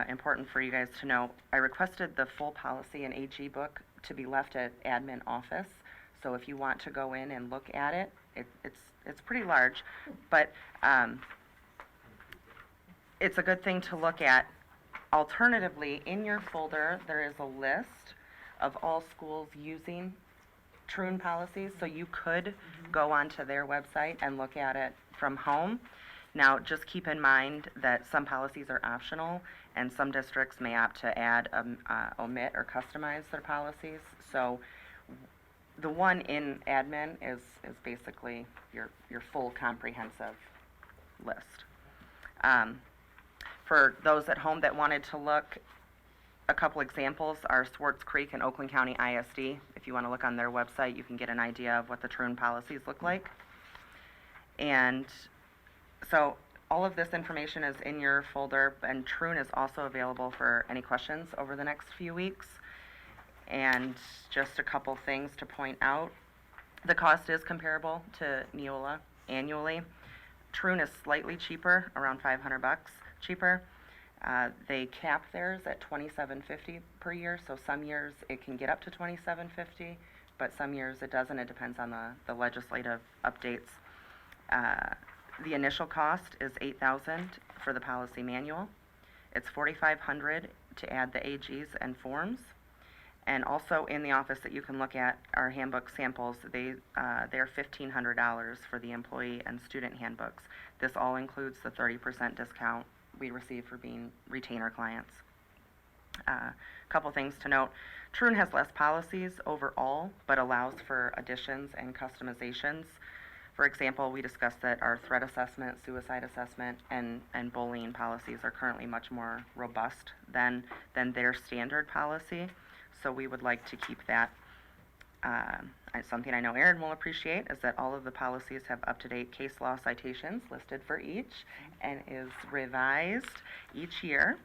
important for you guys to know, I requested the full policy and AG book to be left at admin office. So if you want to go in and look at it, it's pretty large, but it's a good thing to look at. Alternatively, in your folder, there is a list of all schools using Troon policies, so you could go onto their website and look at it from home. Now, just keep in mind that some policies are optional, and some districts may opt to add, omit, or customize their policies. So the one in admin is basically your full comprehensive list. For those at home that wanted to look, a couple examples are Swartz Creek and Oakland County ISD. If you want to look on their website, you can get an idea of what the Troon policies look like. And so all of this information is in your folder, and Troon is also available for any questions over the next few weeks. And just a couple things to point out. The cost is comparable to Neola annually. Troon is slightly cheaper, around $500 cheaper. They cap theirs at $2,750 per year, so some years it can get up to $2,750, but some years it doesn't. It depends on the legislative updates. The initial cost is $8,000 for the policy manual. It's $4,500 to add the AGs and forms. And also in the office that you can look at our handbook samples, they're $1,500 for the employee and student handbooks. This all includes the 30% discount we receive for being retainer clients. Couple things to note. Troon has less policies overall, but allows for additions and customizations. For example, we discussed that our threat assessment, suicide assessment, and bullying policies are currently much more robust than their standard policy. So we would like to keep that. Something I know Erin will appreciate is that all of the policies have up-to-date case law citations listed for each and is revised each year.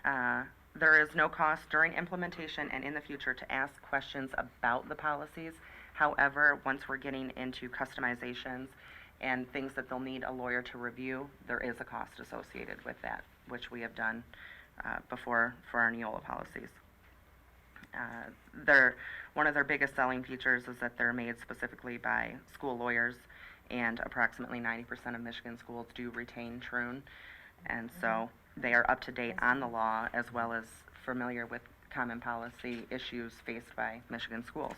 There is no cost during implementation and in the future to ask questions about the policies. However, once we're getting into customizations and things that they'll need a lawyer to review, there is a cost associated with that, which we have done before for our Neola policies. One of their biggest selling features is that they're made specifically by school lawyers, and approximately 90% of Michigan schools do retain Troon, and so they are up to date on the law as well as familiar with common policy issues faced by Michigan schools.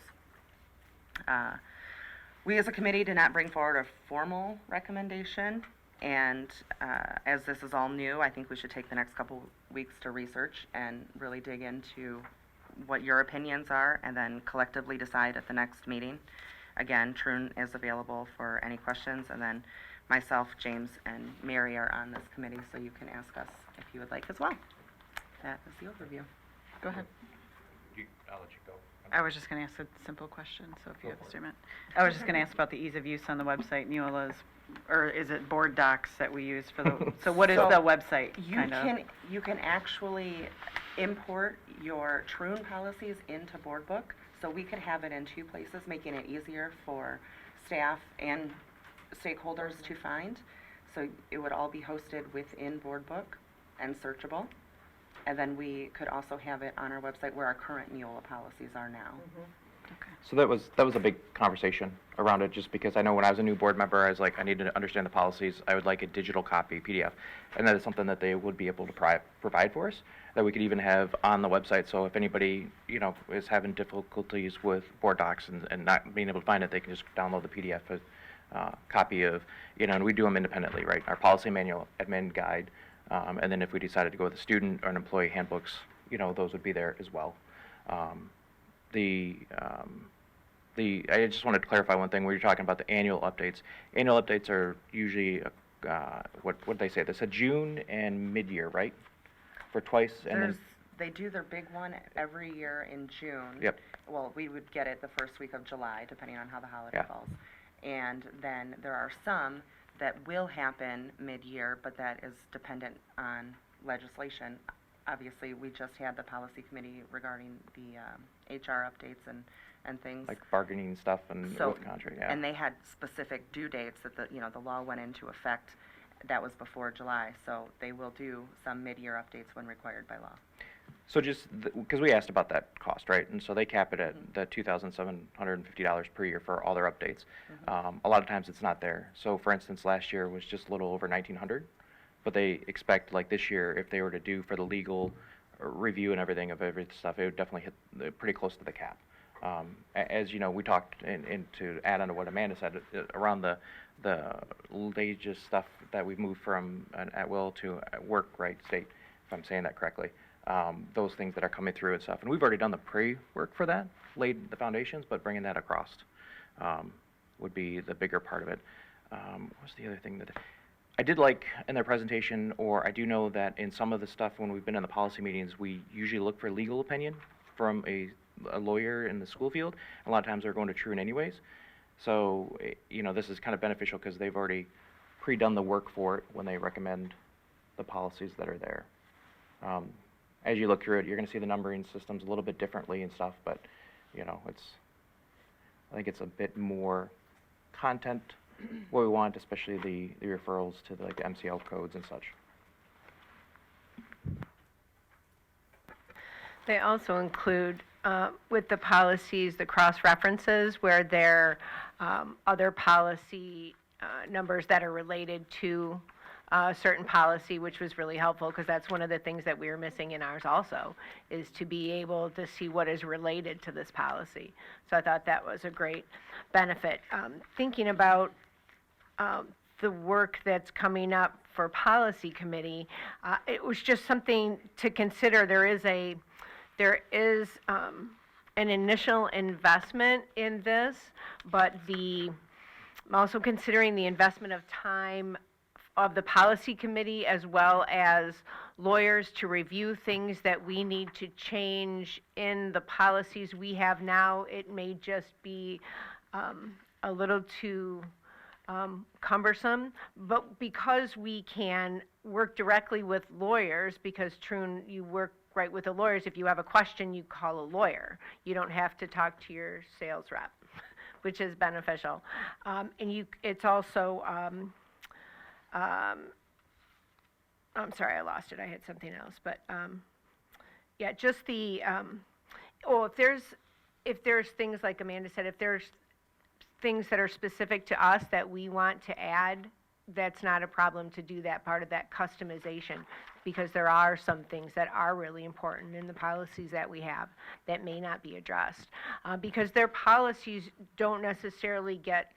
We as a committee did not bring forward a formal recommendation, and as this is all new, I think we should take the next couple weeks to research and really dig into what your opinions are, and then collectively decide at the next meeting. Again, Troon is available for any questions, and then myself, James, and Mary are on this committee, so you can ask us if you would like as well. That is the overview. Go ahead. I'll let you go. I was just going to ask a simple question, so if you have a statement. I was just going to ask about the ease of use on the website, Neola's, or is it board docs that we use for the, so what is So, the website, kind of? You can actually import your Troon policies into BoardBook, so we could have it in two places, making it easier for staff and stakeholders to find. So it would all be hosted within BoardBook and searchable. And then we could also have it on our website where our current Neola policies are now. So that was a big conversation around it, just because I know when I was a new board member, I was like, I need to understand the policies. I would like a digital copy, PDF. And that is something that they would be able to provide for us, that we could even have on the website. So if anybody, is having difficulties with board docs and not being able to find it, they can just download the PDF copy of, and we do them independently, right? Our policy manual, admin guide, and then if we decided to go with the student or an employee handbooks, those would be there as well. I just wanted to clarify one thing. We were talking about the annual updates. Annual updates are usually, what did they say? They said June and mid-year, right? For twice, and then, They do their big one every year in June. Yep. Well, we would get it the first week of July, depending on how the holiday Yeah. falls. And then there are some that will happen mid-year, but that is dependent on legislation. Obviously, we just had the policy committee regarding the HR updates and things. like bargaining stuff and So- with contract, yeah. And they had specific due dates that the law went into effect. That was before July, so they will do some mid-year updates when required by law. So just, because we asked about that cost, right? And so they cap it at the $2,750 per year for all their updates. A lot of times it's not there. So for instance, last year was just a little over $1,900, but they expect, like this year, if they were to do for the legal review and everything of every stuff, it would definitely hit pretty close to the cap. As you know, we talked, and to add on to what Amanda said, around the latest stuff that we've moved from an at-will to work, right, state, if I'm saying that correctly. Those things that are coming through and stuff. And we've already done the pre-work for that. laid the foundations, but bringing that across, would be the bigger part of it. What was the other thing that, I did like in their presentation, or I do know that in some of the stuff when we've been in the policy meetings, we usually look for legal opinion from a lawyer in the school field. A lot of times they're going to Troon anyways. So, you know, this is kind of beneficial because they've already pre-done the work for it when they recommend the policies that are there. As you look through it, you're gonna see the numbering systems a little bit differently and stuff, but, you know, I think it's a bit more content what we want, especially the referrals to the, like the MCL codes and such. They also include, with the policies, the cross-references where there are other policy numbers that are related to a certain policy, which was really helpful, because that's one of the things that we were missing in ours also, is to be able to see what is related to this policy. So I thought that was a great benefit. Thinking about the work that's coming up for policy committee, it was just something to consider. There is an initial investment in this, but I'm also considering the investment of time of the policy committee as well as lawyers to review things that we need to change in the policies we have now. It may just be a little too cumbersome, but because we can work directly with lawyers, because Troon, you work right with the lawyers, if you have a question, you call a lawyer. You don't have to talk to your sales rep, which is beneficial. It's also, I'm sorry, I lost it. I had something else, but yeah, just the, if there's things like Amanda said, if there's things that are specific to us that we want to add, that's not a problem to do that part of that customization, because there are some things that are really important in the policies that we have that may not be addressed, because their policies don't necessarily get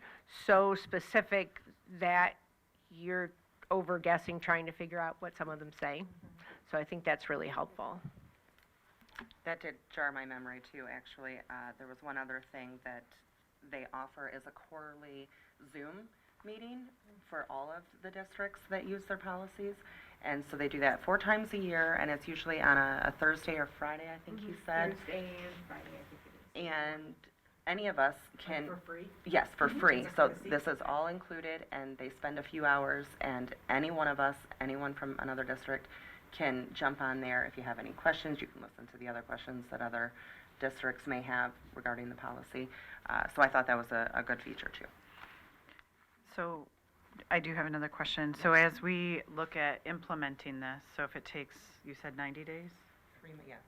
so specific that you're over guessing trying to figure out what some of them say. So I think that's really helpful. That did jar my memory too, actually. There was one other thing that they offer is a quarterly Zoom meeting for all of the districts that use their policies. And so they do that 4 times a year, and it's usually on a Thursday or Friday, I think you said. Thursday and Friday, I think it is. And any of us can. For free? Yes, for free. As a So courtesy. this is all included, and they spend a few hours, and any one of us, anyone from another district, can jump on there. If you have any questions, you can listen to the other questions that other districts may have regarding the policy. So I thought that was a good feature too. So I do have another question. So as we look at implementing this, so if it takes, you said 90 days? Yeah.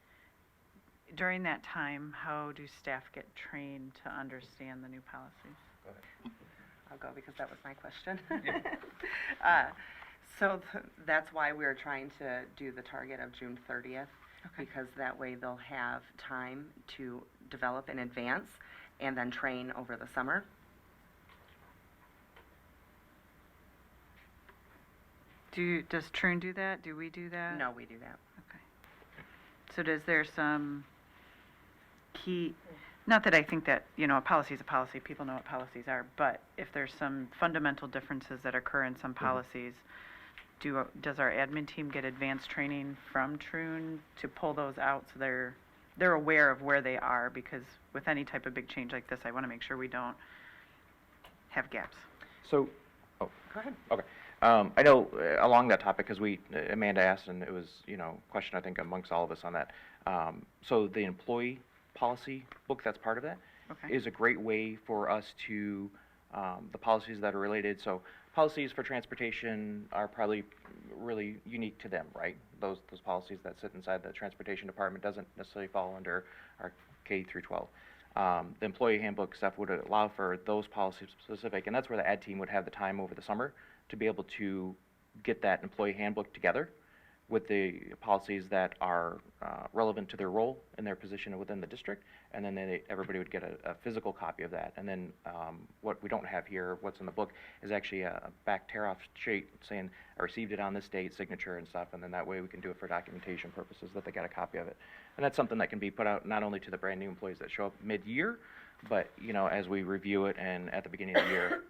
During that time, how do staff get trained to understand the new policies? I'll go because that was my question. That's why we're trying to do the target of June 30th, because that way they'll have time to develop in advance and then train over the summer. Does Troon do that? Do we do that? No, we do that. Okay. So is there some key, not that I think that, a policy is a policy, people know what policies are, but if there's some fundamental differences that occur in some policies, does our admin team get advanced training from Troon to pull those out so they're aware of where they are? Because with any type of big change like this, I want to make sure we don't have gaps. So, Go ahead. okay. I know along that topic, because Amanda asked, and it was, question I think amongst all of us on that. So the employee policy book that's part of that is a great way for us to, the policies that are related. So policies for transportation are probably really unique to them, right? Those policies that sit inside the transportation department doesn't necessarily fall under our K through 12. The employee handbook stuff would allow for those policies specific, and that's where the ad team would have the time over the summer to be able to get that employee handbook together with the policies that are relevant to their role and their position within the district, and then everybody would get a physical copy of that. And then what we don't have here, what's in the book, is actually a back tear-off sheet saying, I received it on this date, signature and stuff, and then that way we can do it for documentation purposes, that they got a copy of it. And that's something that can be put out not only to the brand-new employees that show up mid-year, but, you know, as we review it and at the beginning of the year,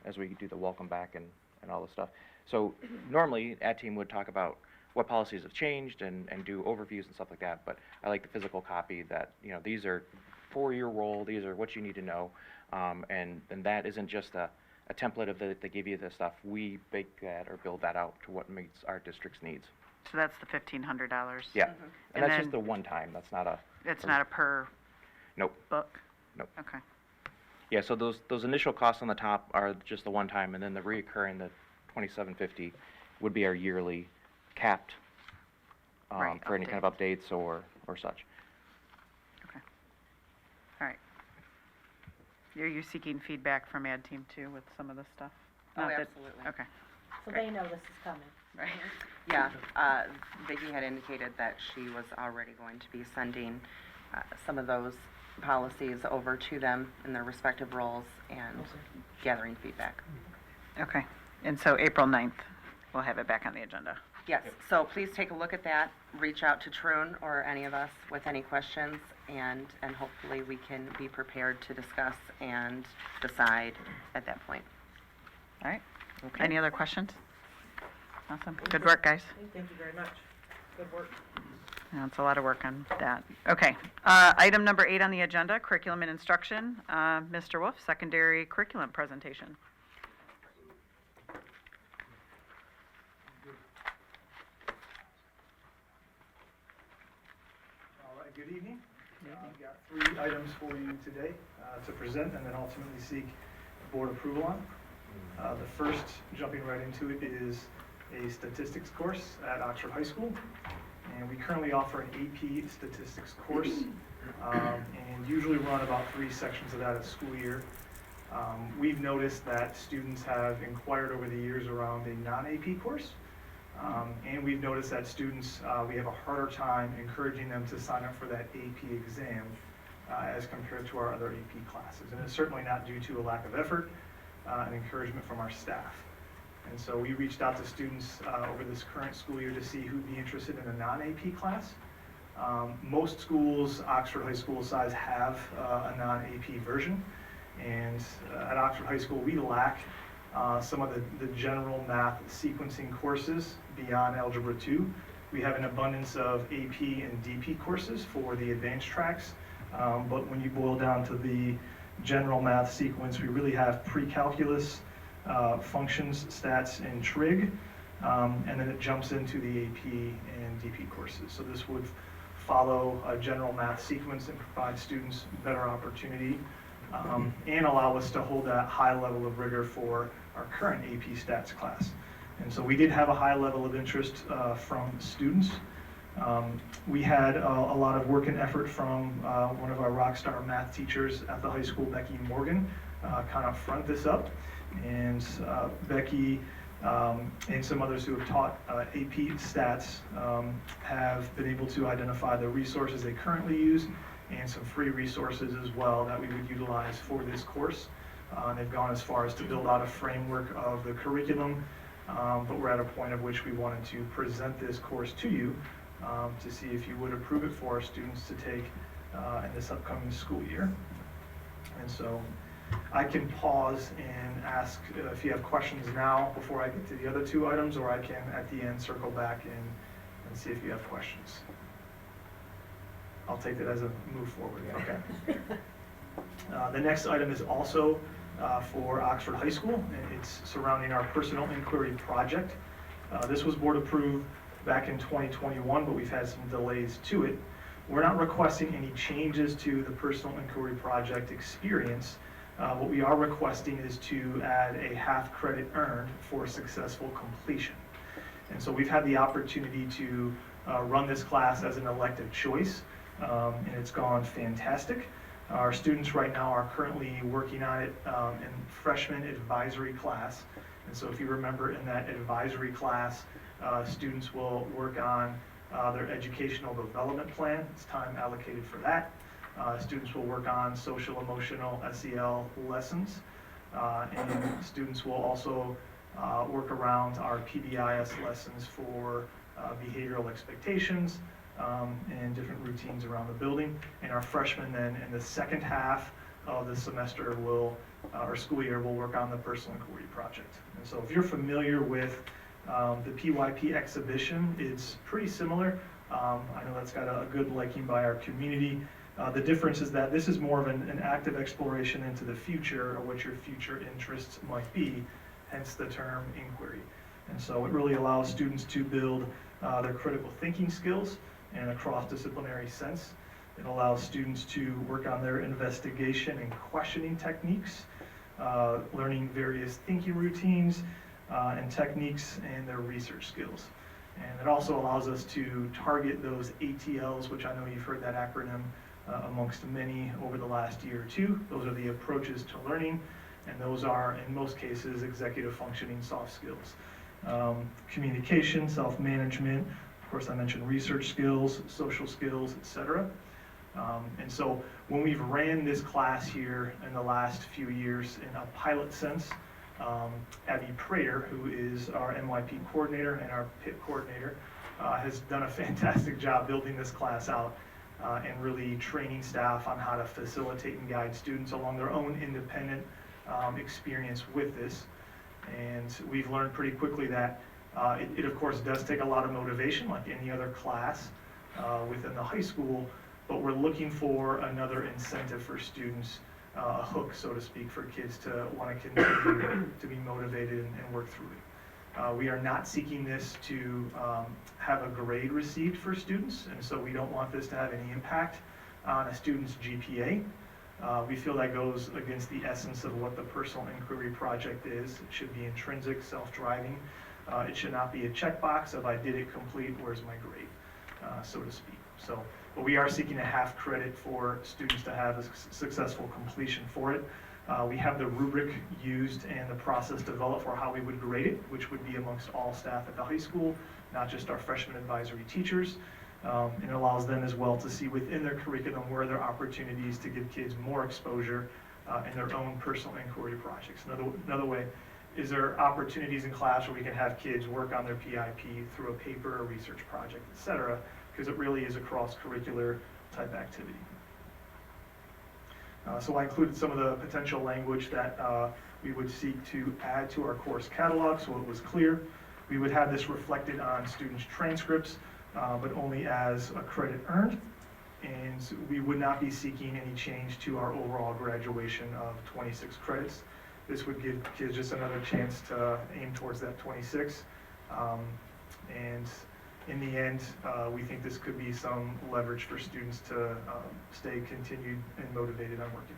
as we do the welcome back and all this stuff. So normally, Ad Team would talk about what policies have changed and do overviews and stuff like that, but I like the physical copy that, you know, these are for your role, these are what you need to know, and that isn't just a template of they give you the stuff. We bake that or build that out to what meets our district's needs. So that's the $1,500? Yeah, And and that's then- just the one time, that's not a, It's not a per nope, book? nope. Okay. Yeah, so those initial costs on the top are just the one time, and then the reoccurring, the $2,750 would be our yearly capped Right, for any kind of updates or such. Okay. All right. Are you seeking feedback from Ad Team too with some of this stuff? Oh, Not that- absolutely. Okay. So they know this is coming. Right. Yeah, Vicki had indicated that she was already going to be sending some of those policies over to them in their respective roles and gathering feedback. Okay. And so April 9th, we'll have it back on the agenda. Yes, so please take a look at that, reach out to Troon or any of us with any questions, and hopefully we can be prepared to discuss and decide at that point. All right. Any other questions? Awesome. Good work, guys. Thank you very much. Good work. Yeah, it's a lot of work on that. Okay. Item number 8 on the agenda, curriculum and instruction. Mr. Wolf, secondary curriculum presentation. All right, good evening. I've got 3 items for you today to present and then ultimately seek board approval on. The first, jumping right into it, is a statistics course at Oxford High School. And we currently offer an AP statistics course and usually run about 3 sections of that a school year. We've noticed that students have inquired over the years around a non-AP course. And we've noticed that students, we have a harder time encouraging them to sign up for that AP exam as compared to our other AP classes. And it's certainly not due to a lack of effort and encouragement from our staff. And so we reached out to students over this current school year to see who'd be interested in a non-AP class. Most schools, Oxford High School size, have a non-AP version. And at Oxford High School, we lack some of the general math sequencing courses beyond Algebra 2. We have an abundance of AP and DP courses for the advanced tracks, but when you boil down to the general math sequence, we really have pre-calculus, functions, stats, and trig, and then it jumps into the AP and DP courses. So this would follow a general math sequence and provide students better opportunity and allow us to hold that high level of rigor for our current AP stats class. And so we did have a high level of interest from students. We had a lot of work and effort from one of our rock star math teachers at the high school, Becky Morgan, kind of front this up. And Becky and some others who have taught AP stats have been able to identify the resources they currently use and some free resources as well that we would utilize for this course. They've gone as far as to build out a framework of the curriculum, but we're at a point of which we wanted to present this course to you to see if you would approve it for our students to take in this upcoming school year. And so I can pause and ask if you have questions now before I get to the other 2 items, or I can at the end circle back and see if you have questions. I'll take that as a move forward, okay? The next item is also for Oxford High School, and it's surrounding our personal inquiry project. This was board approved back in 2021, but we've had some delays to it. We're not requesting any changes to the personal inquiry project experience. What we are requesting is to add a half credit earned for successful completion. And so we've had the opportunity to run this class as an elective choice, and it's gone fantastic. Our students right now are currently working on it in freshman advisory class. And so if you remember in that advisory class, Students will work on their educational development plan. It's time allocated for that. Students will work on social emotional SEL lessons. And students will also work around our PBIS lessons for behavioral expectations and different routines around the building. And our freshmen then in the second half of the semester will, or school year, will work on the personal inquiry project. And so if you're familiar with the PYP exhibition, it's pretty similar. I know that's got a good liking by our community. The difference is that this is more of an active exploration into the future, or what your future interests might be, hence the term inquiry. And so it really allows students to build their critical thinking skills in a cross-disciplinary sense. It allows students to work on their investigation and questioning techniques, learning various thinking routines and techniques, and their research skills. And it also allows us to target those ATLs, which I know you've heard that acronym amongst many over the last year or two. Those are the approaches to learning, and those are, in most cases, executive functioning soft skills. Communication, self-management, of course I mentioned research skills, social skills, etc. And so when we've ran this class here in the last few years in a pilot sense, Abby Prater, who is our MYP coordinator and our PIT coordinator, has done a fantastic job building this class out and really training staff on how to facilitate and guide students along their own independent experience with this. And we've learned pretty quickly that it of course does take a lot of motivation, like any other class within the high school, but we're looking for another incentive for students, a hook, so to speak, for kids to want to continue to be motivated and work through it. We are not seeking this to have a grade received for students, and so we don't want this to have any impact on a student's GPA. We feel that goes against the essence of what the personal inquiry project is. It should be intrinsic, self-driving. It should not be a checkbox of I did it complete, where's my grade, so to speak. So, but we are seeking a half credit for students to have a successful completion for it. We have the rubric used and the process developed for how we would grade it, which would be amongst all staff at the high school, not just our freshman advisory teachers. And it allows them as well to see within their curriculum where there are opportunities to give kids more exposure in their own personal inquiry projects. Another way, is there opportunities in class where we can have kids work on their PIP through a paper, a research project, et cetera, because it really is a cross-curricular type activity. So I included some of the potential language that we would seek to add to our course catalog so it was clear. We would have this reflected on students' transcripts, but only as a credit earned. And we would not be seeking any change to our overall graduation of 26 credits. This would give kids just another chance to aim towards that 26. And in the end, we think this could be some leverage for students to stay continued and motivated on working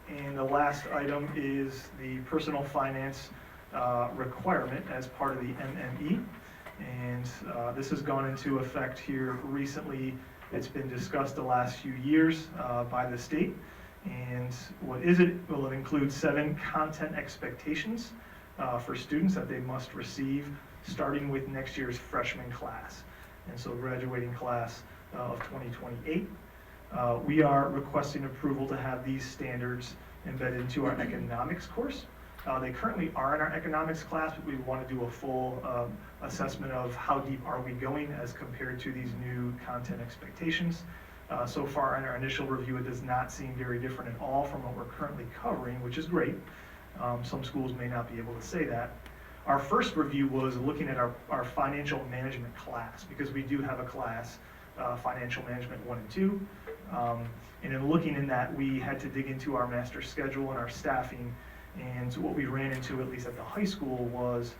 on it. And the last item is the personal finance requirement as part of the MME. And this has gone into effect here recently. It's been discussed the last few years by the state. And what is it? Well, it includes 7 content expectations for students that they must receive starting with next year's freshman class. And so graduating class of 2028. We are requesting approval to have these standards embedded into our economics course. They currently are in our economics class, but we want to do a full assessment of how deep are we going as compared to these new content expectations. So far in our initial review, it does not seem very different at all from what we're currently covering, which is great. Some schools may not be able to say that. Our first review was looking at our financial management class, because we do have a class, Financial Management 1 and 2. And in looking in that, we had to dig into our master schedule and our staffing. And what we ran into, at least at the high school, was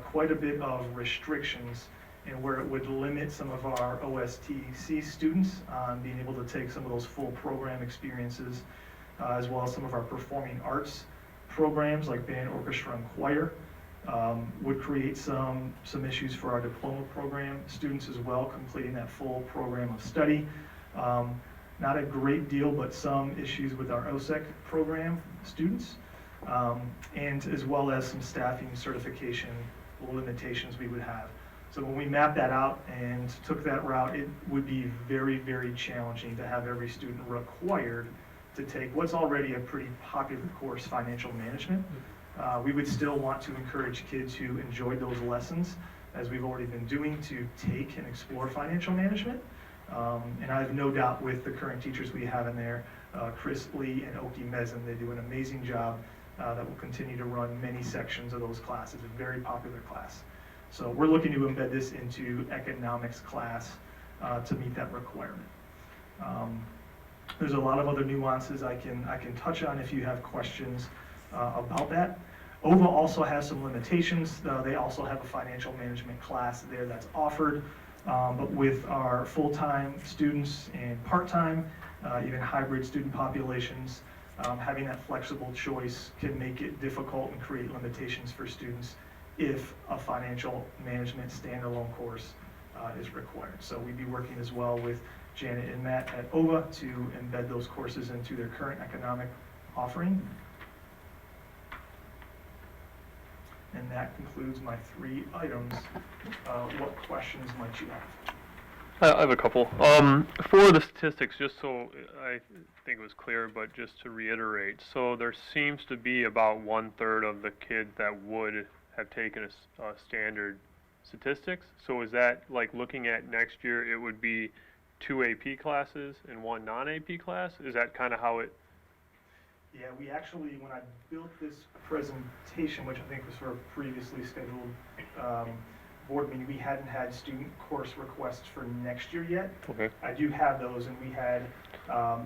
quite a bit of restrictions, and where it would limit some of our OSTC students on being able to take some of those full program experiences, as well as some of our performing arts programs like band, orchestra, and choir. Would create some issues for our diploma program students as well, completing that full program of study. Not a great deal, but some issues with our OSEC program students. and as well as some staffing certification limitations we would have. So when we mapped that out and took that route, it would be very, very challenging to have every student required to take what's already a pretty popular course, financial management. We would still want to encourage kids who enjoyed those lessons, as we've already been doing, to take and explore financial management. And I have no doubt with the current teachers we have in there, Chris Lee and Oki Mezin, they do an amazing job that will continue to run many sections of those classes, a very popular class. So we're looking to embed this into economics class to meet that requirement. There's a lot of other nuances I can touch on if you have questions about that. OVA also has some limitations. They also have a financial management class there that's offered, but with our full-time students and part-time, even hybrid student populations, having that flexible choice can make it difficult and create limitations for students if a financial management standalone course is required. So we'd be working as well with Janet and Matt at OVA to embed those courses into their current economic offering. And that concludes my 3 items. What questions might you have? I have a couple. For the statistics, just so I think it was clear, but just to reiterate, so there seems to be about 1/3 of the kids that would have taken a standard statistics. So is that like looking at next year, it would be 2 AP classes and 1 non-AP class? Is that kind of how it? Yeah, we actually, when I built this presentation, which I think was for a previously scheduled board meeting, we hadn't had student course requests for next year yet. Okay. I do have those, and we had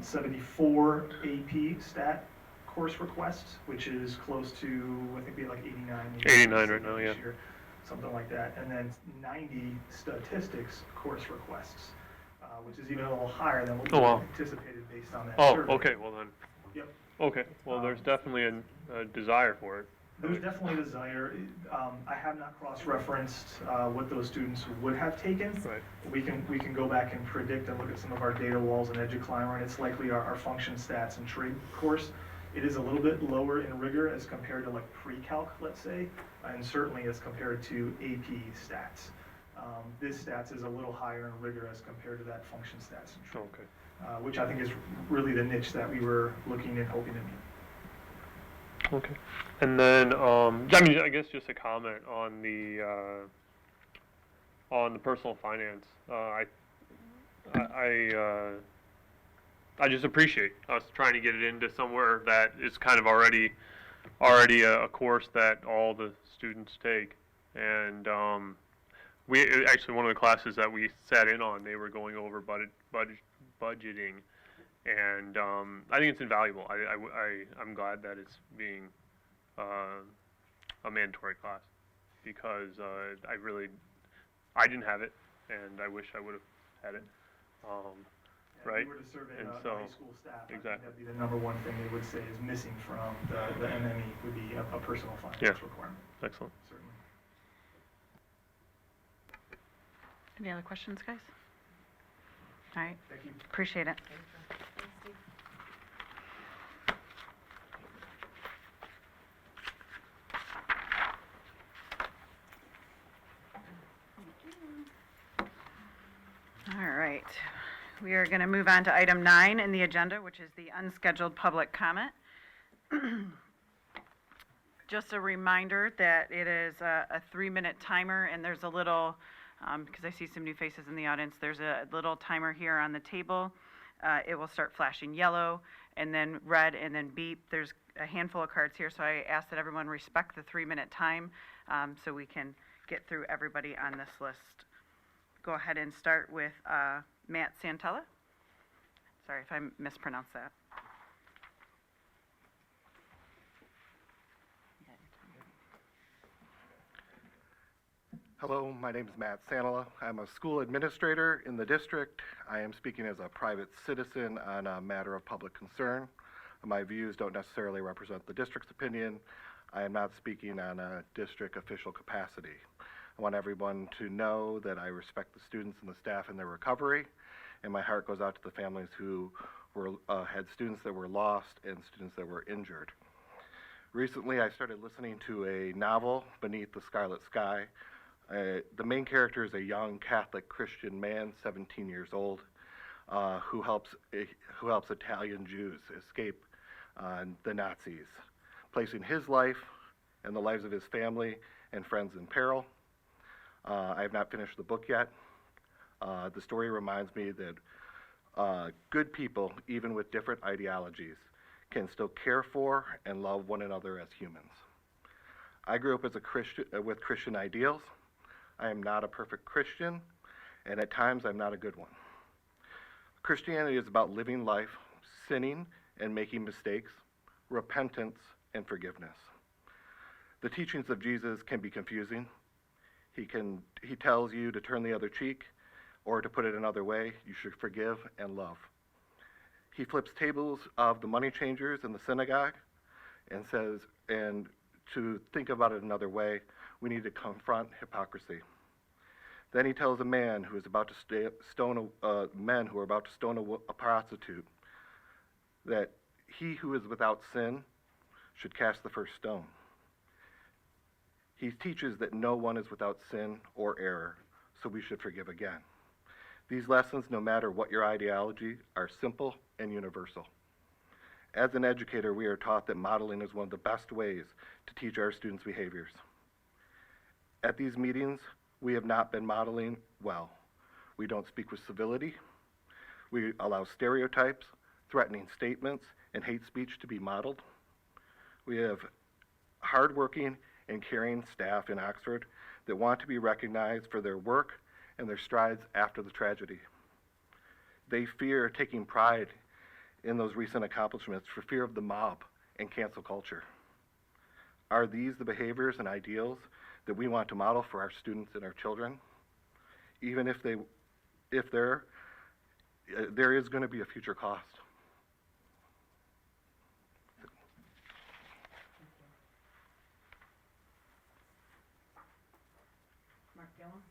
74 AP stat course requests, which is close to, I think we had like 89. 89 right now, yeah. this year, something like that. And then 90 statistics course requests, which is even a little higher than what we anticipated based on that survey. Okay, well then. Yep. Okay, well there's definitely a desire for it. There's definitely a desire. I have not cross-referenced what those students would have taken. Right. We can go back and predict and look at some of our data walls and EduClimber, and it's likely our function stats and trig course. It is a little bit lower in rigor as compared to like pre-calc, let's say, and certainly as compared to AP stats. This stats is a little higher in rigor as compared to that function stats and trig, which I think is really the niche that we were looking and hoping to meet. Okay. And then, I mean, I guess just a comment on the personal finance. I just appreciate us trying to get it into somewhere that is kind of already a course that all the students take. And we actually, one of the classes that we sat in on, they were going over budgeting. And I think it's invaluable. I'm glad that it's being a mandatory class because I didn't have it, and I wish I would have had it. Right? If you were to survey And the so, high school staff, I think exactly. that'd be the number one thing they would say is missing from the MME would be a personal finance requirement. Excellent. Certainly. Any other questions, guys? All right, Thank you. appreciate it. All right, we are going to move on to item 9 in the agenda, which is the unscheduled public comment. Just a reminder that it is a 3-minute timer, and there's a little, because I see some new faces in the audience, there's a little timer here on the table. It will start flashing yellow, and then red, and then beep. There's a handful of cards here, so I ask that everyone respect the 3-minute time so we can get through everybody on this list. Go ahead and start with Matt Santella. Sorry if I mispronounced that. Hello, my name is Matt Santella. I'm a school administrator in the district. I am speaking as a private citizen on a matter of public concern. My views don't necessarily represent the district's opinion. I am not speaking on a district official capacity. I want everyone to know that I respect the students and the staff in their recovery, and my heart goes out to the families who had students that were lost and students that were injured. Recently, I started listening to a novel, Beneath the Scarlet Sky. The main character is a young Catholic Christian man, 17 years old, who helps Italian Jews escape the Nazis, placing his life and the lives of his family and friends in peril. I have not finished the book yet. The story reminds me that good people, even with different ideologies, can still care for and love one another as humans. I grew up as a Christian with Christian ideals. I am not a perfect Christian, and at times I'm not a good one. Christianity is about living life, sinning and making mistakes, repentance and forgiveness. The teachings of Jesus can be confusing. He tells you to turn the other cheek, or to put it another way, you should forgive and love. He flips tables of the money changers in the synagogue and says, and to think about it another way, we need to confront hypocrisy. Then he tells a man who is about to stone men who are about to stone a prostitute that he who is without sin should cast the first stone. He teaches that no one is without sin or error, so we should forgive again. These lessons, no matter what your ideology, are simple and universal. As an educator, we are taught that modeling is one of the best ways to teach our students' behaviors. At these meetings, we have not been modeling well. We don't speak with civility. We allow stereotypes, threatening statements, and hate speech to be modeled. We have hardworking and caring staff in Oxford that want to be recognized for their work and their strides after the tragedy. They fear taking pride in those recent accomplishments for fear of the mob and cancel culture. Are these the behaviors and ideals that we want to model for our students and our children? Even if there is going to be a future cost. Mark Gillum?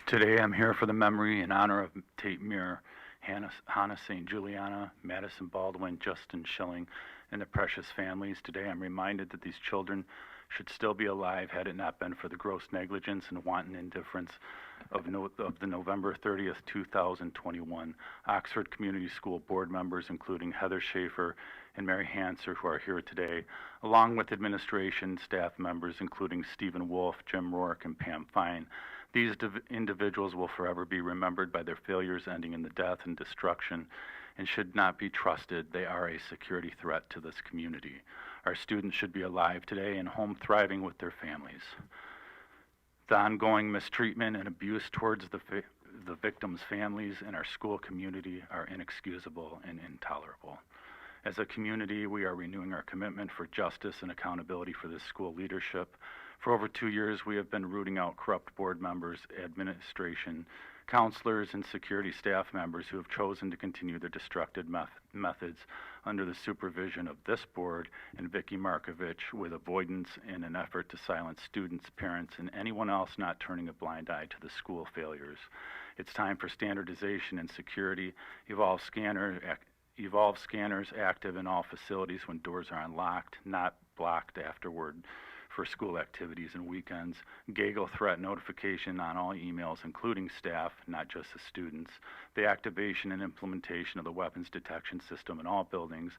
Today I'm here for the memory and honor of Tate Muir, Hannah St. Juliana, Madison Baldwin, Justin Schilling, and the precious families. Today I'm reminded that these children should still be alive had it not been for the gross negligence and wanton indifference of the November 30th, 2021 Oxford Community School board members, including Heather Schaefer and Mary Hanser, who are here today, along with administration staff members, including Stephen Wolf, Jim Rourke, and Pam Fine. These individuals will forever be remembered by their failures ending in the death and destruction and should not be trusted. They are a security threat to this community. Our students should be alive today and home thriving with their families. The ongoing mistreatment and abuse towards the victims' families and our school community are inexcusable and intolerable. As a community, we are renewing our commitment for justice and accountability for this school leadership. For over 2 years, we have been rooting out corrupt board members, administration, counselors, and security staff members who have chosen to continue their destructive methods under the supervision of this board and Vicki Markovich, with avoidance in an effort to silence students, parents, and anyone else not turning a blind eye to the school failures. It's time for standardization and security. Evolve scanners active in all facilities when doors are unlocked, not blocked afterward for school activities and weekends. Gaggle threat notification on all emails, including staff, not just the students. The activation and implementation of the weapons detection system in all buildings.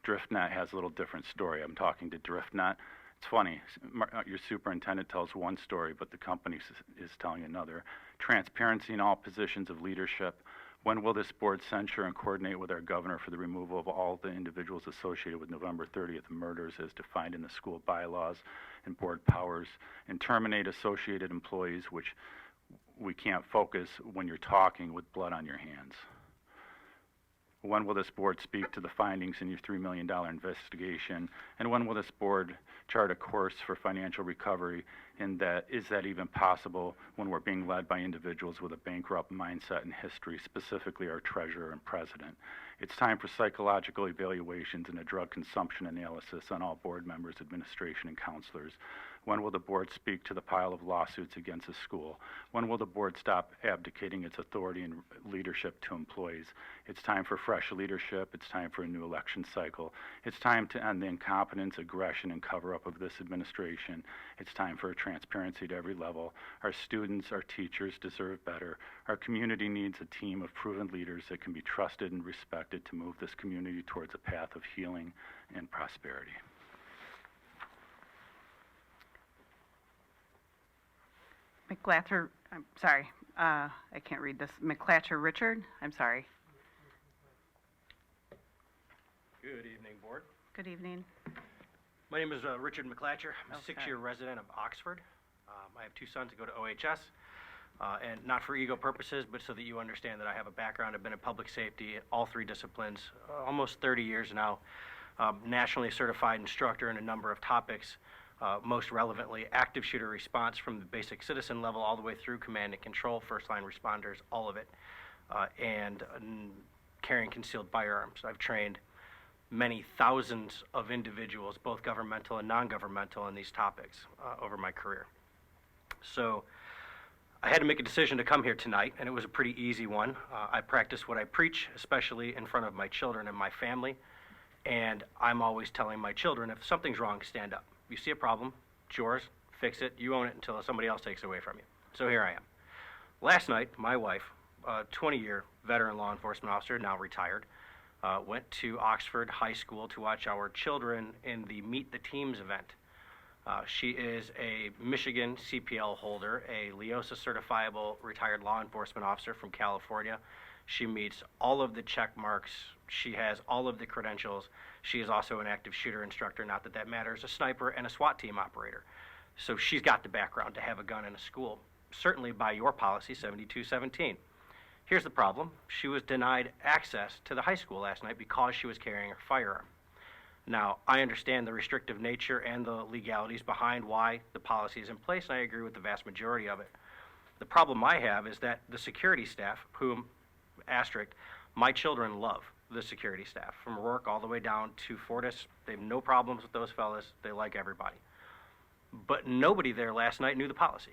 DriftNet has a little different story. I'm talking to DriftNet. It's funny, your superintendent tells one story, but the company is telling another. Transparency in all positions of leadership. When will this board censure and coordinate with our governor for the removal of all the individuals associated with November 30th murders as defined in the school bylaws and board powers, and terminate associated employees, which we can't focus when you're talking with blood on your hands? When will this board speak to the findings in your $3 million investigation? And when will this board chart a course for financial recovery? And is that even possible when we're being led by individuals with a bankrupt mindset and history, specifically our treasurer and president? It's time for psychological evaluations and a drug consumption analysis on all board members, administration, and counselors. When will the board speak to the pile of lawsuits against the school? When will the board stop abdicating its authority and leadership to employees? It's time for fresh leadership. It's time for a new election cycle. It's time to end the incompetence, aggression, and cover-up of this administration. It's time for transparency at every level. Our students, our teachers deserve better. Our community needs a team of proven leaders that can be trusted and respected to move this community towards a path of healing and prosperity. McClatcher, I'm sorry, I can't read this. McClatcher Richard, I'm sorry. Good evening, Board. Good evening. My name is Richard McClatcher. I'm a Okay. six-year resident of Oxford. I have two sons that go to OHS, and not for ego purposes, but so that you understand that I have a background. I've been in public safety, all three disciplines, almost 30 years now. Nationally certified instructor in a number of topics, most relevantly active shooter response from the basic citizen level all the way through command and control, first line responders, all of it, and carrying concealed firearms. I've trained many thousands of individuals, both governmental and non-governmental, in these topics over my career. So I had to make a decision to come here tonight, and it was a pretty easy one. I practice what I preach, especially in front of my children and my family, and I'm always telling my children, if something's wrong, stand up. You see a problem, it's yours, fix it, you own it until somebody else takes it away from you. So here I am. Last night, my wife, a 20-year veteran law enforcement officer, now retired, went to Oxford High School to watch our children in the Meet the Teams event. She is a Michigan CPL holder, a LEOSA certifiable retired law enforcement officer from California. She meets all of the check marks. She has all of the credentials. She is also an active shooter instructor, not that that matters, a sniper and a SWAT team operator. So she's got the background to have a gun in a school, certainly by your policy 7217. Here's the problem. She was denied access to the high school last night because she was carrying her firearm. Now, I understand the restrictive nature and the legalities behind why the policy is in place, and I agree with the vast majority of it. The problem I have is that the security staff, whom, asterisk, my children love the security staff, from Rourke all the way down to Fortis. They have no problems with those fellas. They like everybody. But nobody there last night knew the policy.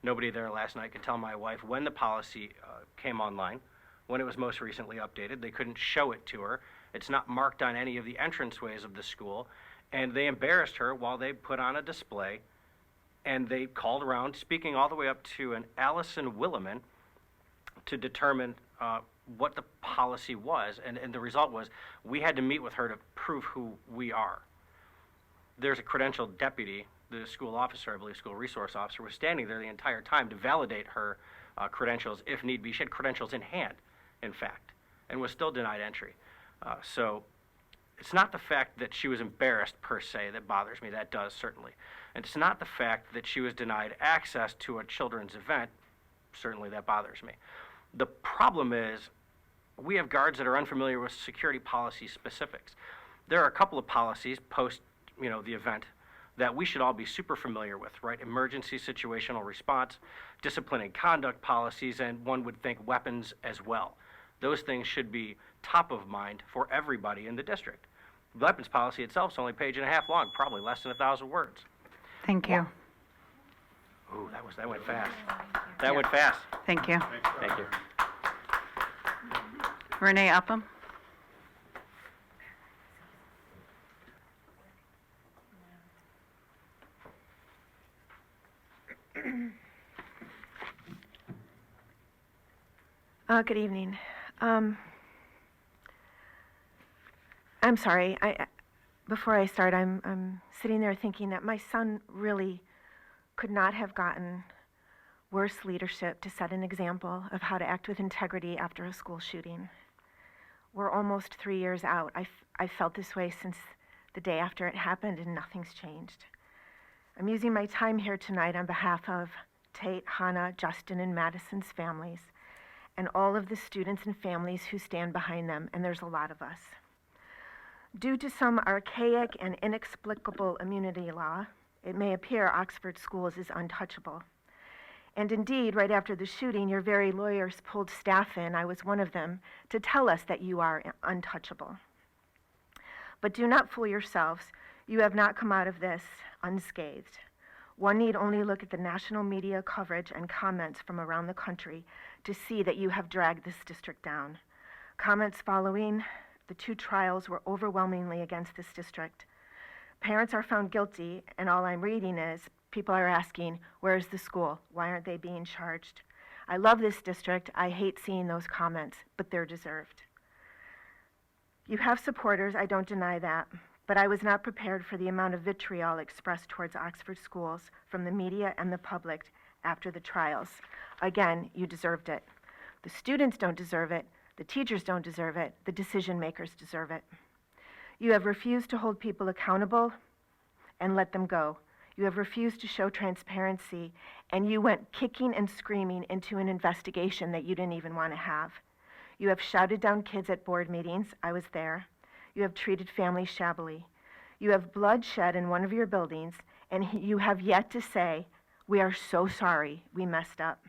Nobody there last night could tell my wife when the policy came online, when it was most recently updated. They couldn't show it to her. It's not marked on any of the entranceways of the school. And they embarrassed her while they put on a display. And they called around, speaking all the way up to an Allison Williman, to determine what the policy was. And the result was we had to meet with her to prove who we are. There's a credentialed deputy, the school officer, I believe, school resource officer, was standing there the entire time to validate her credentials if need be. She had credentials in hand, in fact, and was still denied entry. So it's not the fact that she was embarrassed per se that bothers me. That does, certainly. And it's not the fact that she was denied access to a children's event. Certainly that bothers me. The problem is we have guards that are unfamiliar with security policy specifics. There are a couple of policies post, the event that we should all be super familiar with, right? Emergency situational response, discipline and conduct policies, and one would think weapons as well. Those things should be top of mind for everybody in the district. The weapons policy itself is only a page and a half long, probably less than 1,000 words. Thank you. Ooh, that went fast. That went fast. Thank you. Thank you. Renee Upham. Good evening. I'm sorry. Before I start, I'm sitting there thinking that my son really could not have gotten worse leadership to set an example of how to act with integrity after a school shooting. We're almost 3 years out. I felt this way since the day after it happened, and nothing's changed. I'm using my time here tonight on behalf of Tate, Hannah, Justin, and Madison's families, and all of the students and families who stand behind them, and there's a lot of us. Due to some archaic and inexplicable immunity law, it may appear Oxford Schools is untouchable. And indeed, right after the shooting, your very lawyers pulled staff in, I was one of them, to tell us that you are untouchable. But do not fool yourselves. You have not come out of this unscathed. One need only look at the national media coverage and comments from around the country to see that you have dragged this district down. Comments following the 2 trials were overwhelmingly against this district. Parents are found guilty, and all I'm reading is people are asking, where's the school? Why aren't they being charged? I love this district. I hate seeing those comments, but they're deserved. You have supporters, I don't deny that, but I was not prepared for the amount of vitriol expressed towards Oxford schools from the media and the public after the trials. Again, you deserved it. The students don't deserve it. The teachers don't deserve it. The decision makers deserve it. You have refused to hold people accountable and let them go. You have refused to show transparency, and you went kicking and screaming into an investigation that you didn't even want to have. You have shouted down kids at board meetings. I was there. You have treated families shabbily. You have bloodshed in one of your buildings, and you have yet to say, we are so sorry, we messed up.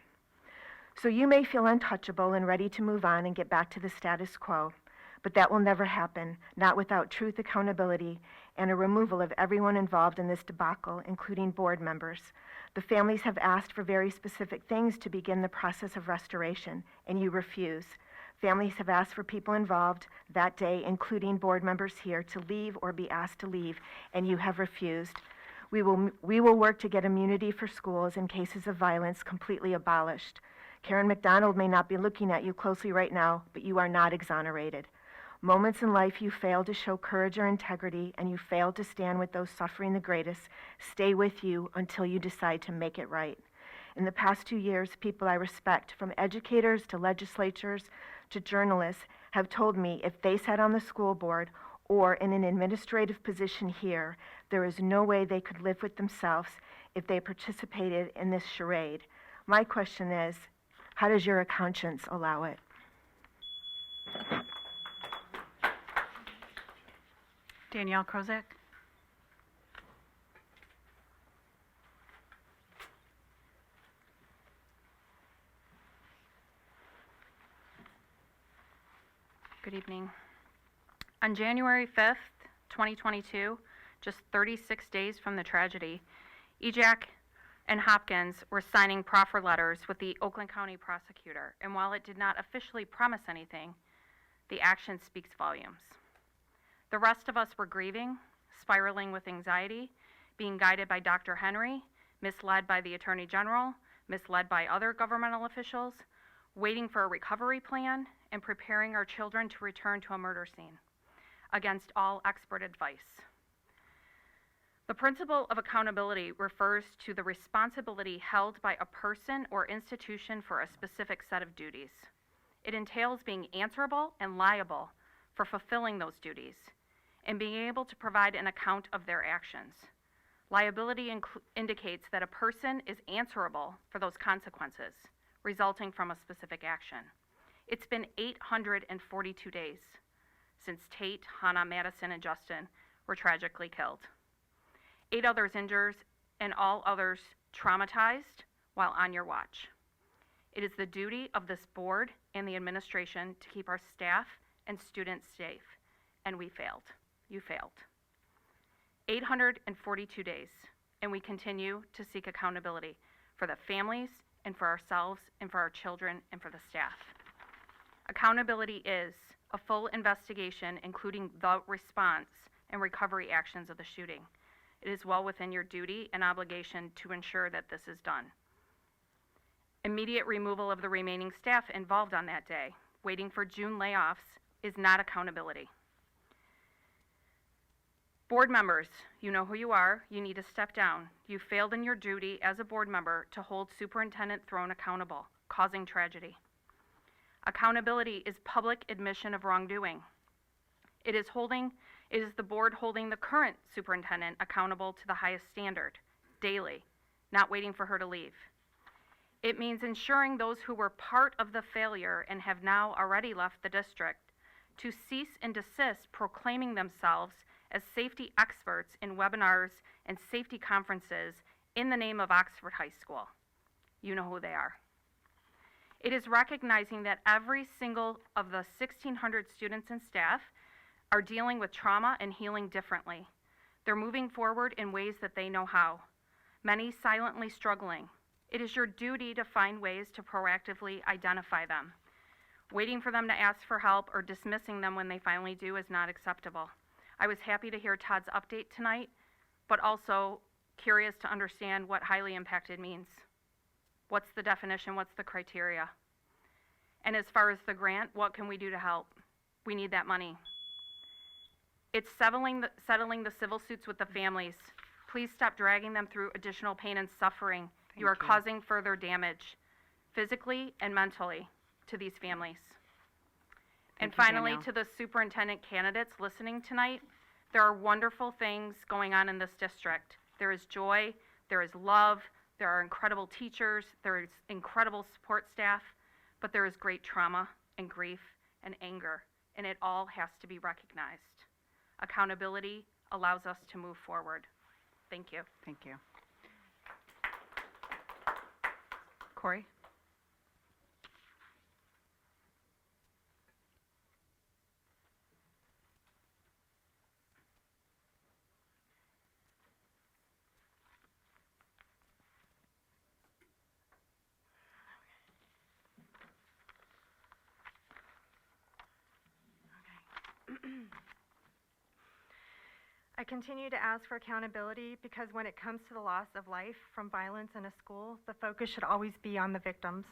So you may feel untouchable and ready to move on and get back to the status quo, but that will never happen, not without truth, accountability, and a removal of everyone involved in this debacle, including board members. The families have asked for very specific things to begin the process of restoration, and you refuse. Families have asked for people involved that day, including board members here, to leave or be asked to leave, and you have refused. We will work to get immunity for schools in cases of violence completely abolished. Karen McDonald may not be looking at you closely right now, but you are not exonerated. Moments in life you failed to show courage or integrity, and you failed to stand with those suffering the greatest, stay with you until you decide to make it right. In the past 2 years, people I respect, from educators to legislatures to journalists, have told me if they sat on the school board or in an administrative position here, there is no way they could live with themselves if they participated in this charade. My question is, how does your conscience allow it? Danielle Krozak. Good evening. On January 5th, 2022, just 36 days from the tragedy, EJAC and Hopkins were signing proffer letters with the Oakland County prosecutor, and while it did not officially promise anything, the action speaks volumes. The rest of us were grieving, spiraling with anxiety, being guided by Dr. Henry, misled by the Attorney General, misled by other governmental officials, waiting for a recovery plan, and preparing our children to return to a murder scene, against all expert advice. The principle of accountability refers to the responsibility held by a person or institution for a specific set of duties. It entails being answerable and liable for fulfilling those duties, and being able to provide an account of their actions. Liability indicates that a person is answerable for those consequences resulting from a specific action. It's been 842 days since Tate, Hannah, Madison, and Justin were tragically killed. 8 others injured and all others traumatized while on your watch. It is the duty of this board and the administration to keep our staff and students safe, and we failed. You failed. 842 days, and we continue to seek accountability for the families and for ourselves and for our children and for the staff. Accountability is a full investigation, including the response and recovery actions of the shooting. It is well within your duty and obligation to ensure that this is done. Immediate removal of the remaining staff involved on that day, waiting for June layoffs, is not accountability. Board members, you know who you are. You need to step down. You failed in your duty as a board member to hold Superintendent Throne accountable, causing tragedy. Accountability is public admission of wrongdoing. It is the board holding the current superintendent accountable to the highest standard, daily, not waiting for her to leave. It means ensuring those who were part of the failure and have now already left the district to cease and desist proclaiming themselves as safety experts in webinars and safety conferences in the name of Oxford High School. You know who they are. It is recognizing that every single of the 1,600 students and staff are dealing with trauma and healing differently. They're moving forward in ways that they know how. many silently struggling. It is your duty to find ways to proactively identify them. Waiting for them to ask for help or dismissing them when they finally do is not acceptable. I was happy to hear Todd's update tonight, but also curious to understand what highly impacted means. What's the definition? What's the criteria? And as far as the grant, what can we do to help? We need that money. It's settling the civil suits with the families. Please stop dragging them through additional pain and suffering. You are causing further damage, physically and mentally, to these families. And finally, to the superintendent candidates listening tonight, there are wonderful things going on in this district. There is joy, there is love, there are incredible teachers, there is incredible support staff, but there is great trauma and grief and anger, and it all has to be recognized. Accountability allows us to move forward. Thank you. Thank you. Corey? I continue to ask for accountability because when it comes to the loss of life from violence in a school, the focus should always be on the victims.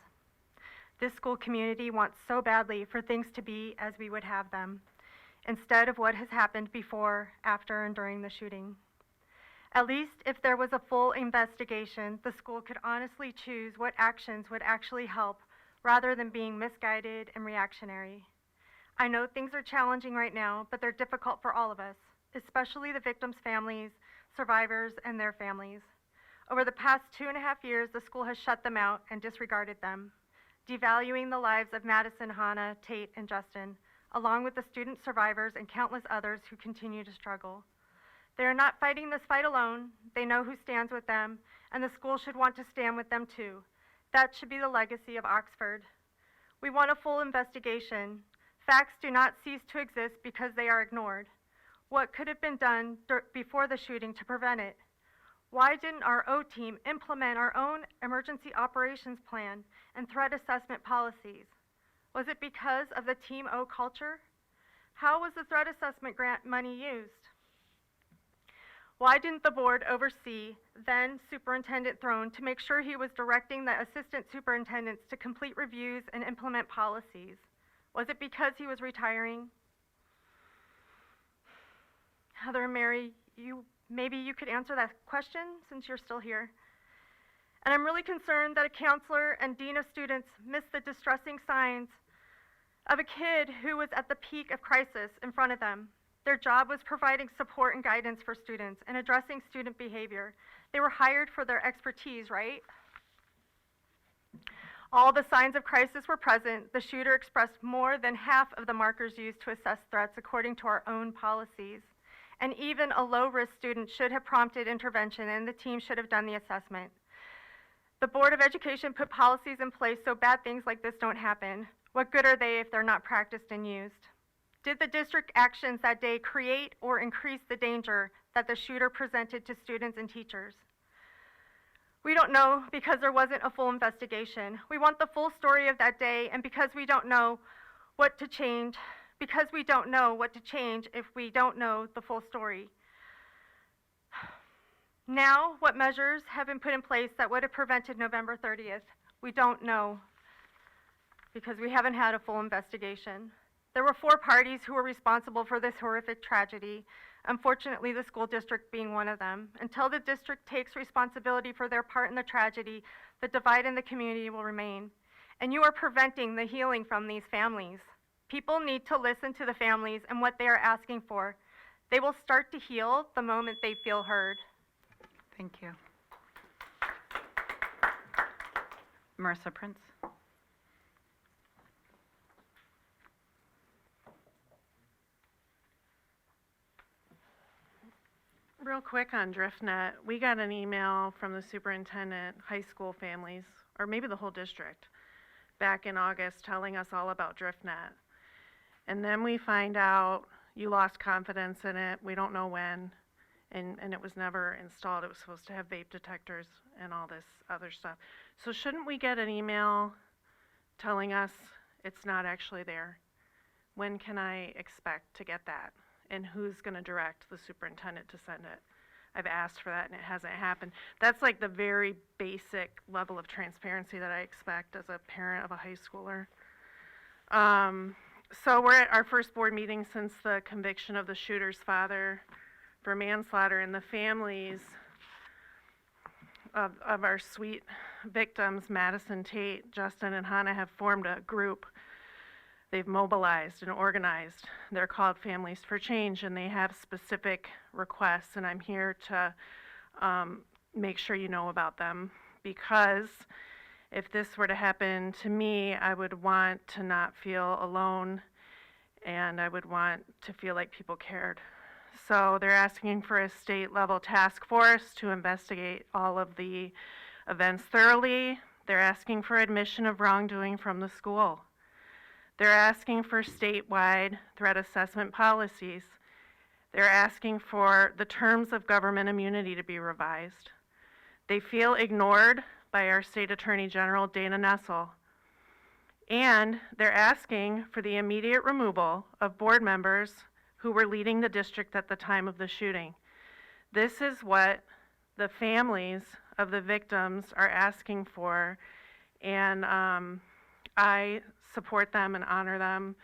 This school community wants so badly for things to be as we would have them, instead of what has happened before, after, and during the shooting. At least if there was a full investigation, the school could honestly choose what actions would actually help rather than being misguided and reactionary. I know things are challenging right now, but they're difficult for all of us, especially the victims' families, survivors, and their families. Over the past 2.5 years, the school has shut them out and disregarded them, devaluing the lives of Madison, Hannah, Tate, and Justin, along with the student survivors and countless others who continue to struggle. They are not fighting this fight alone. They know who stands with them, and the school should want to stand with them too. That should be the legacy of Oxford. We want a full investigation. Facts do not cease to exist because they are ignored. What could have been done before the shooting to prevent it? Why didn't our O team implement our own emergency operations plan and threat assessment policies? Was it because of the Team O culture? How was the threat assessment grant money used? Why didn't the board oversee then Superintendent Throne to make sure he was directing the assistant superintendents to complete reviews and implement policies? Was it because he was retiring? Heather and Mary, maybe you could answer that question since you're still here. And I'm really concerned that a counselor and dean of students missed the distressing signs of a kid who was at the peak of crisis in front of them. Their job was providing support and guidance for students and addressing student behavior. They were hired for their expertise, right? All the signs of crisis were present. The shooter expressed more than half of the markers used to assess threats according to our own policies. And even a low-risk student should have prompted intervention, and the team should have done the assessment. The Board of Education put policies in place so bad things like this don't happen. What good are they if they're not practiced and used? Did the district actions that day create or increase the danger that the shooter presented to students and teachers? We don't know because there wasn't a full investigation. We want the full story of that day, and because we don't know what to change, if we don't know the full story. Now, what measures have been put in place that would have prevented November 30th? We don't know because we haven't had a full investigation. There were 4 parties who were responsible for this horrific tragedy, unfortunately the school district being one of them. Until the district takes responsibility for their part in the tragedy, the divide in the community will remain. And you are preventing the healing from these families. People need to listen to the families and what they are asking for. They will start to heal the moment they feel heard. Thank you. Marissa Prince. Real quick on DriftNet, we got an email from the superintendent, high school families, or maybe the whole district, back in August telling us all about DriftNet. And then we find out you lost confidence in it, we don't know when, and it was never installed. It was supposed to have vape detectors and all this other stuff. So shouldn't we get an email telling us it's not actually there? When can I expect to get that? And who's going to direct the superintendent to send it? I've asked for that and it hasn't happened. That's like the very basic level of transparency that I expect as a parent of a high schooler. So we're at our first board meeting since the conviction of the shooter's father for manslaughter, and the families of our sweet victims, Madison Tate, Justin, and Hannah, have formed a group. They've mobilized and organized. They're called Families for Change, and they have specific requests, and I'm here to make sure you know about them, because if this were to happen to me, I would want to not feel alone, and I would want to feel like people cared. So they're asking for a state-level task force to investigate all of the events thoroughly. They're asking for admission of wrongdoing from the school. They're asking for statewide threat assessment policies. They're asking for the terms of government immunity to be revised. They feel ignored by our State Attorney General, Dana Nessel. And they're asking for the immediate removal of board members who were leading the district at the time of the shooting. This is what the families of the victims are asking for, and I support them and honor them,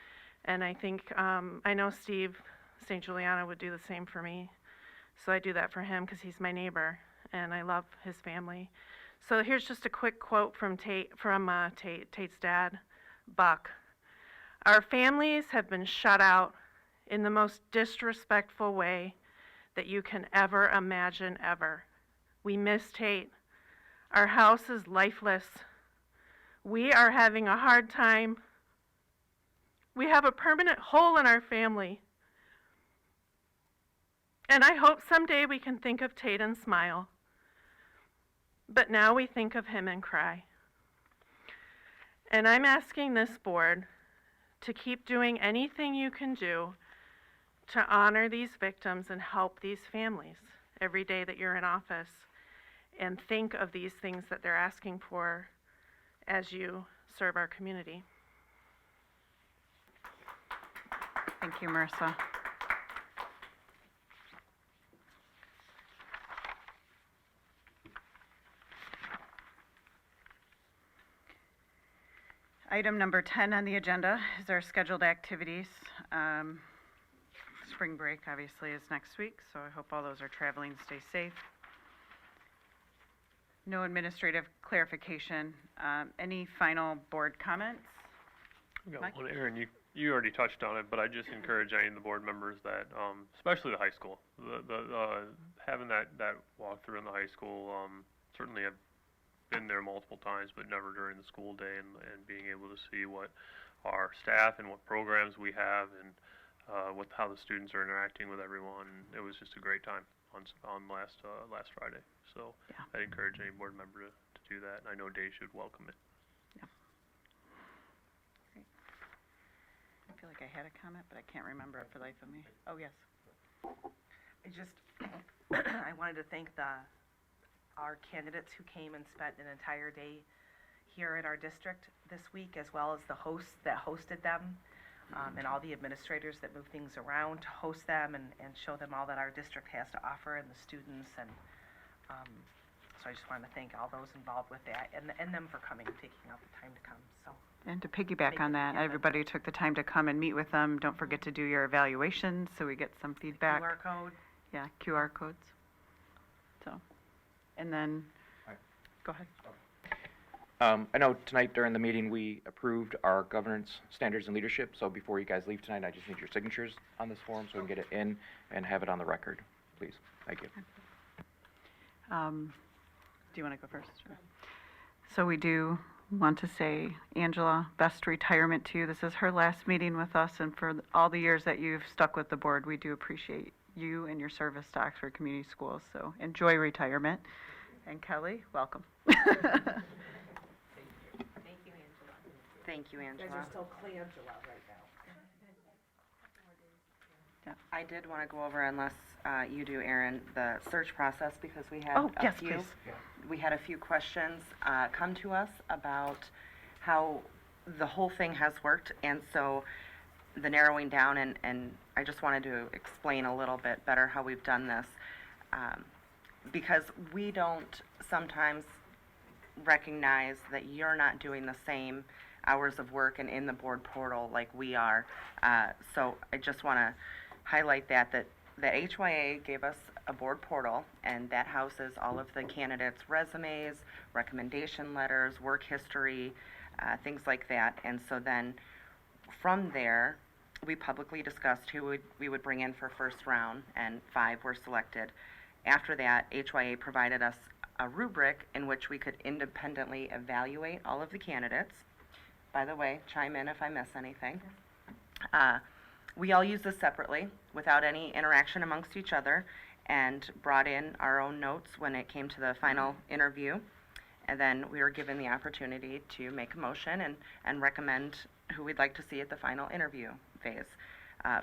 and I think, I know Steve St. Juliana would do the same for me, so I do that for him because he's my neighbor, and I love his family. So here's just a quick quote from Tate's dad, Buck. Our families have been shut out in the most disrespectful way that you can ever imagine ever. We miss Tate. Our house is lifeless. We are having a hard time. We have a permanent hole in our family. And I hope someday we can think of Tate and smile. But now we think of him and cry. And I'm asking this board to keep doing anything you can do to honor these victims and help these families every day that you're in office, and think of these things that they're asking for as you serve our community. Thank you, Marissa. Item number 10 on the agenda is our scheduled activities. Spring break obviously is next week, so I hope all those are traveling stay safe. No administrative clarification. Any final board comments? I got Mike? one, Aaron, you already touched on it, but I just encourage any of the board members that, especially the high school, having that walkthrough in the high school, certainly I've been there multiple times, but never during the school day, and being able to see what our staff and what programs we have, and how the students are interacting with everyone. It was just a great time on last Friday. So Yeah. I'd encourage any board member to do that, and I know Dave should welcome it. I feel like I had a comment, but I can't remember it for the life of me. Oh, yes. I wanted to thank our candidates who came and spent an entire day here at our district this week, as well as the hosts that hosted them, and all the administrators that move things around to host them and show them all that our district has to offer, and the students, and so I just wanted to thank all those involved with that, and them for coming, taking out the time to come, so. And to piggyback on that, everybody took the time to come and meet with them. Don't forget to do your evaluations so we get some feedback. QR code. Yeah, QR codes. So, and then, go ahead. I know tonight during the meeting, we approved our governance standards and leadership, so before you guys leave tonight, I just need your signatures on this form so we can get it in and have it on the record, please. Thank you. Do you want to go first? So we do want to say, Angela, best retirement to you. This is her last meeting with us, and for all the years that you've stuck with the board, we do appreciate you and your service to Oxford Community Schools. So enjoy retirement. And Kelly, welcome. Thank you, Angela. Thank you, You Angela. guys are still Clangela right now. I did want to go over, unless you do, Erin, the search process, because we had Oh, a yes, few. please. We had a few questions come to us about how the whole thing has worked, and so the narrowing down, and I just wanted to explain a little bit better how we've done this. Because we don't sometimes recognize that you're not doing the same hours of work and in the board portal like we are. So I just want to highlight that HYA gave us a board portal, and that houses all of the candidates' resumes, recommendation letters, work history, things like that. And so then from there, we publicly discussed who we would bring in for first round, and 5 were selected. After that, HYA provided us a rubric in which we could independently evaluate all of the candidates. By the way, chime in if I miss anything. We all used this separately, without any interaction amongst each other, and brought in our own notes when it came to the final interview. And then we were given the opportunity to make a motion and recommend who we'd like to see at the final interview phase.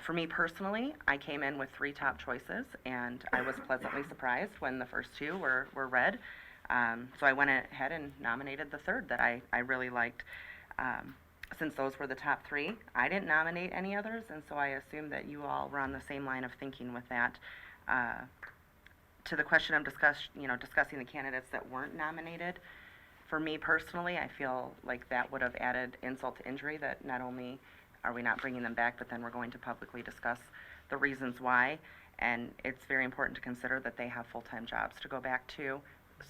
For me personally, I came in with 3 top choices, and I was pleasantly surprised when the first 2 were read. So I went ahead and nominated the third that I really liked. Since those were the top 3, I didn't nominate any others, and so I assume that you all were on the same line of thinking with that. To the question of discussing the candidates that weren't nominated, for me personally, I feel like that would have added insult to injury, that not only are we not bringing them back, but then we're going to publicly discuss the reasons why. And it's very important to consider that they have full-time jobs to go back to.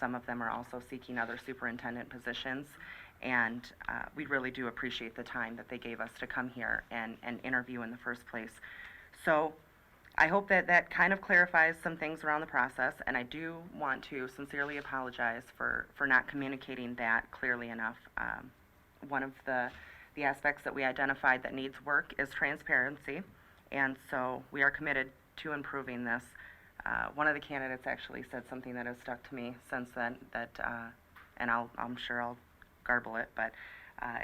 Some of them are also seeking other superintendent positions. And we really do appreciate the time that they gave us to come here and interview in the first place. So I hope that kind of clarifies some things around the process, and I do want to sincerely apologize for not communicating that clearly enough. One of the aspects that we identified that needs work is transparency, and so we are committed to improving this. One of the candidates actually said something that has stuck to me since then, and I'm sure I'll garble it, but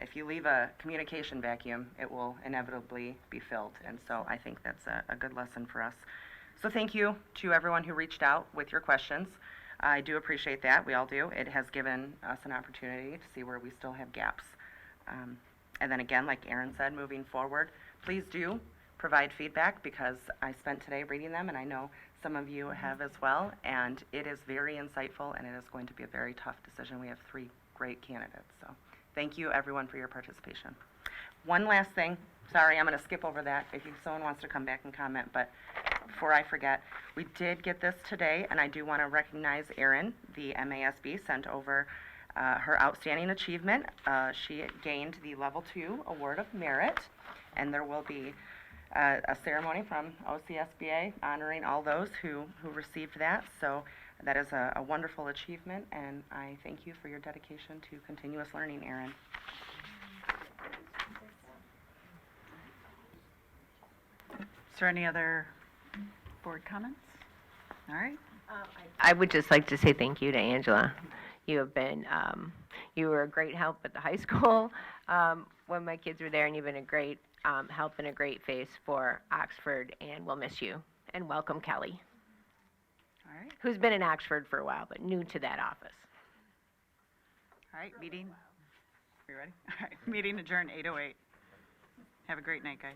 if you leave a communication vacuum, it will inevitably be filled, and so I think that's a good lesson for us. So thank you to everyone who reached out with your questions. I do appreciate that. We all do. It has given us an opportunity to see where we still have gaps. And then again, like Erin said, moving forward, please do provide feedback, because I spent today reading them, and I know some of you have as well, and it is very insightful, and it is going to be a very tough decision. We have 3 great candidates, so thank you everyone for your participation. One last thing, sorry, I'm going to skip over that if someone wants to come back and comment, but before I forget, we did get this today, and I do want to recognize Erin. The MASB sent over her outstanding achievement. She gained the Level 2 Award of Merit, and there will be a ceremony from OCSBA honoring all those who received that. So that is a wonderful achievement, and I thank you for your dedication to continuous learning, Erin. Is there any other board comments? All right. I would just like to say thank you to Angela. You have been, you were a great help at the high school when my kids were there, and you've been a great help and a great face for Oxford, and we'll miss you. And welcome, Kelly. All right. Who's been in Oxford for a while, but new to that office. All right, meeting. Are you ready? All right, meeting adjourned 8:08. Have a great night, guys.